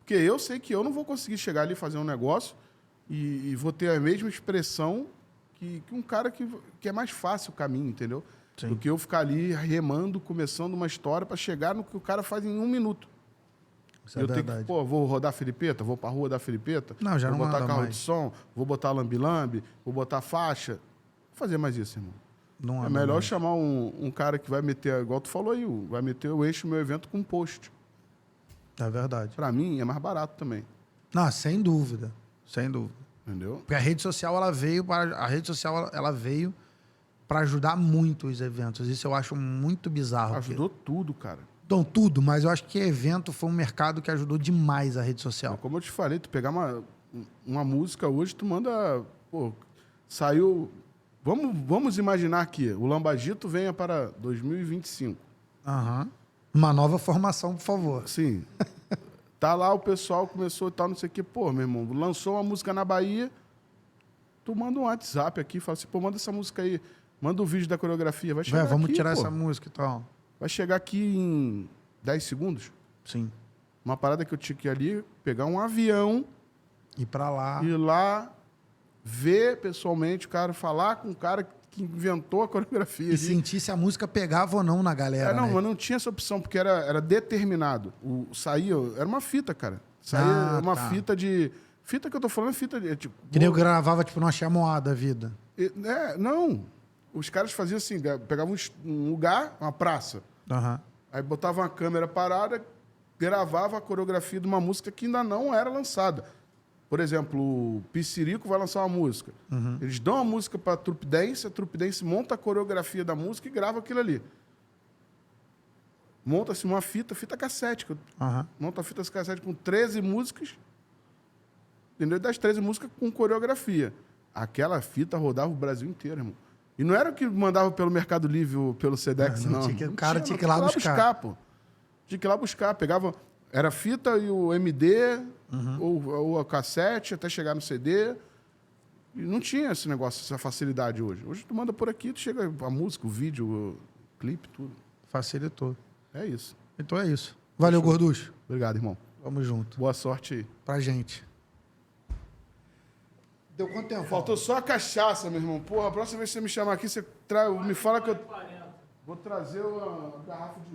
Porque eu sei que eu não vou conseguir chegar ali e fazer um negócio e vou ter a mesma expressão que um cara que é mais fácil o caminho, entendeu? Sim. Do que eu ficar ali remando, começando uma história para chegar no que o cara faz em 1 minuto. Isso é eu tenho verdade. que, vou rodar filipeta, vou pra rua dar filipeta, Não, já vou não botar anda carro mais. de som, vou botar lambi-lambi, vou botar faixa. Vou fazer mais isso, irmão. Não É anda melhor mais. chamar um cara que vai meter, igual tu falou aí, vai meter, eu encho o meu evento com um post. É verdade. Pra mim, é mais barato também, Não, sem dúvida. Sem dúvida. entendeu? Porque a rede social ela veio para ajudar muito os eventos. Isso eu acho muito bizarro. Ajudou tudo, cara. Então, tudo, mas eu acho que evento foi um mercado que ajudou demais a rede social. Como eu te falei, tu pegar uma música hoje, tu manda, pô, saiu... Vamos imaginar que o Lambagito venha para 2025. Aham. Uma nova formação, por favor. Sim. Tá lá, o pessoal começou e tal, não sei o quê. Pô, meu irmão, lançou uma música na Bahia, tu manda um WhatsApp aqui, fala assim, pô, manda essa música aí, manda um vídeo da coreografia, vai chegar Vamos aqui, tirar pô. essa música e tal. Vai chegar aqui em 10 segundos. Sim. Uma parada que eu tinha que ir ali, pegar um avião, Ir pra lá. ir lá, ver pessoalmente o cara, falar com o cara que inventou a coreografia. E ali. sentir se a música pegava ou não na galera. Não, né? mas não tinha essa opção, porque era determinado. Saía, era uma fita, cara. Saía uma tá. fita de... Fita que eu tô falando é fita de... Tipo, Que nem eu gravava, tipo, numa chamoada a vida. não. Os caras faziam assim, pegavam um lugar, uma praça, Aham. aí botavam uma câmera parada, gravava a coreografia de uma música que ainda não era lançada. Por exemplo, o Pissirico vai lançar uma música. Eles dão a música para a Trupe Dance monta a coreografia da música e grava aquilo ali. Monta-se uma fita cassete. Aham. Monta a fita cassete com 13 músicas, entendeu? Das 13 músicas com coreografia. Aquela fita rodava o Brasil inteiro, irmão. E não era o que mandava pelo Mercado Livre ou pelo Sedex, não. O cara tinha que ir lá buscar. Pô. Tinha que ir lá buscar. Pegava... Era fita e o MD, ou a cassete, até chegar no CD. E não tinha esse negócio, essa facilidade hoje. Hoje tu manda por aqui, tu chega a música, o vídeo, o clipe, tudo. Facilitou. É isso. Então é isso. Valeu, Gorducho. Obrigado, irmão. Vamos junto. Boa sorte aí. Pra gente. Deu quanto tempo? Faltou só a cachaça, meu irmão. Porra, a próxima vez que você me chamar aqui, me fala que eu vou trazer uma garrafa de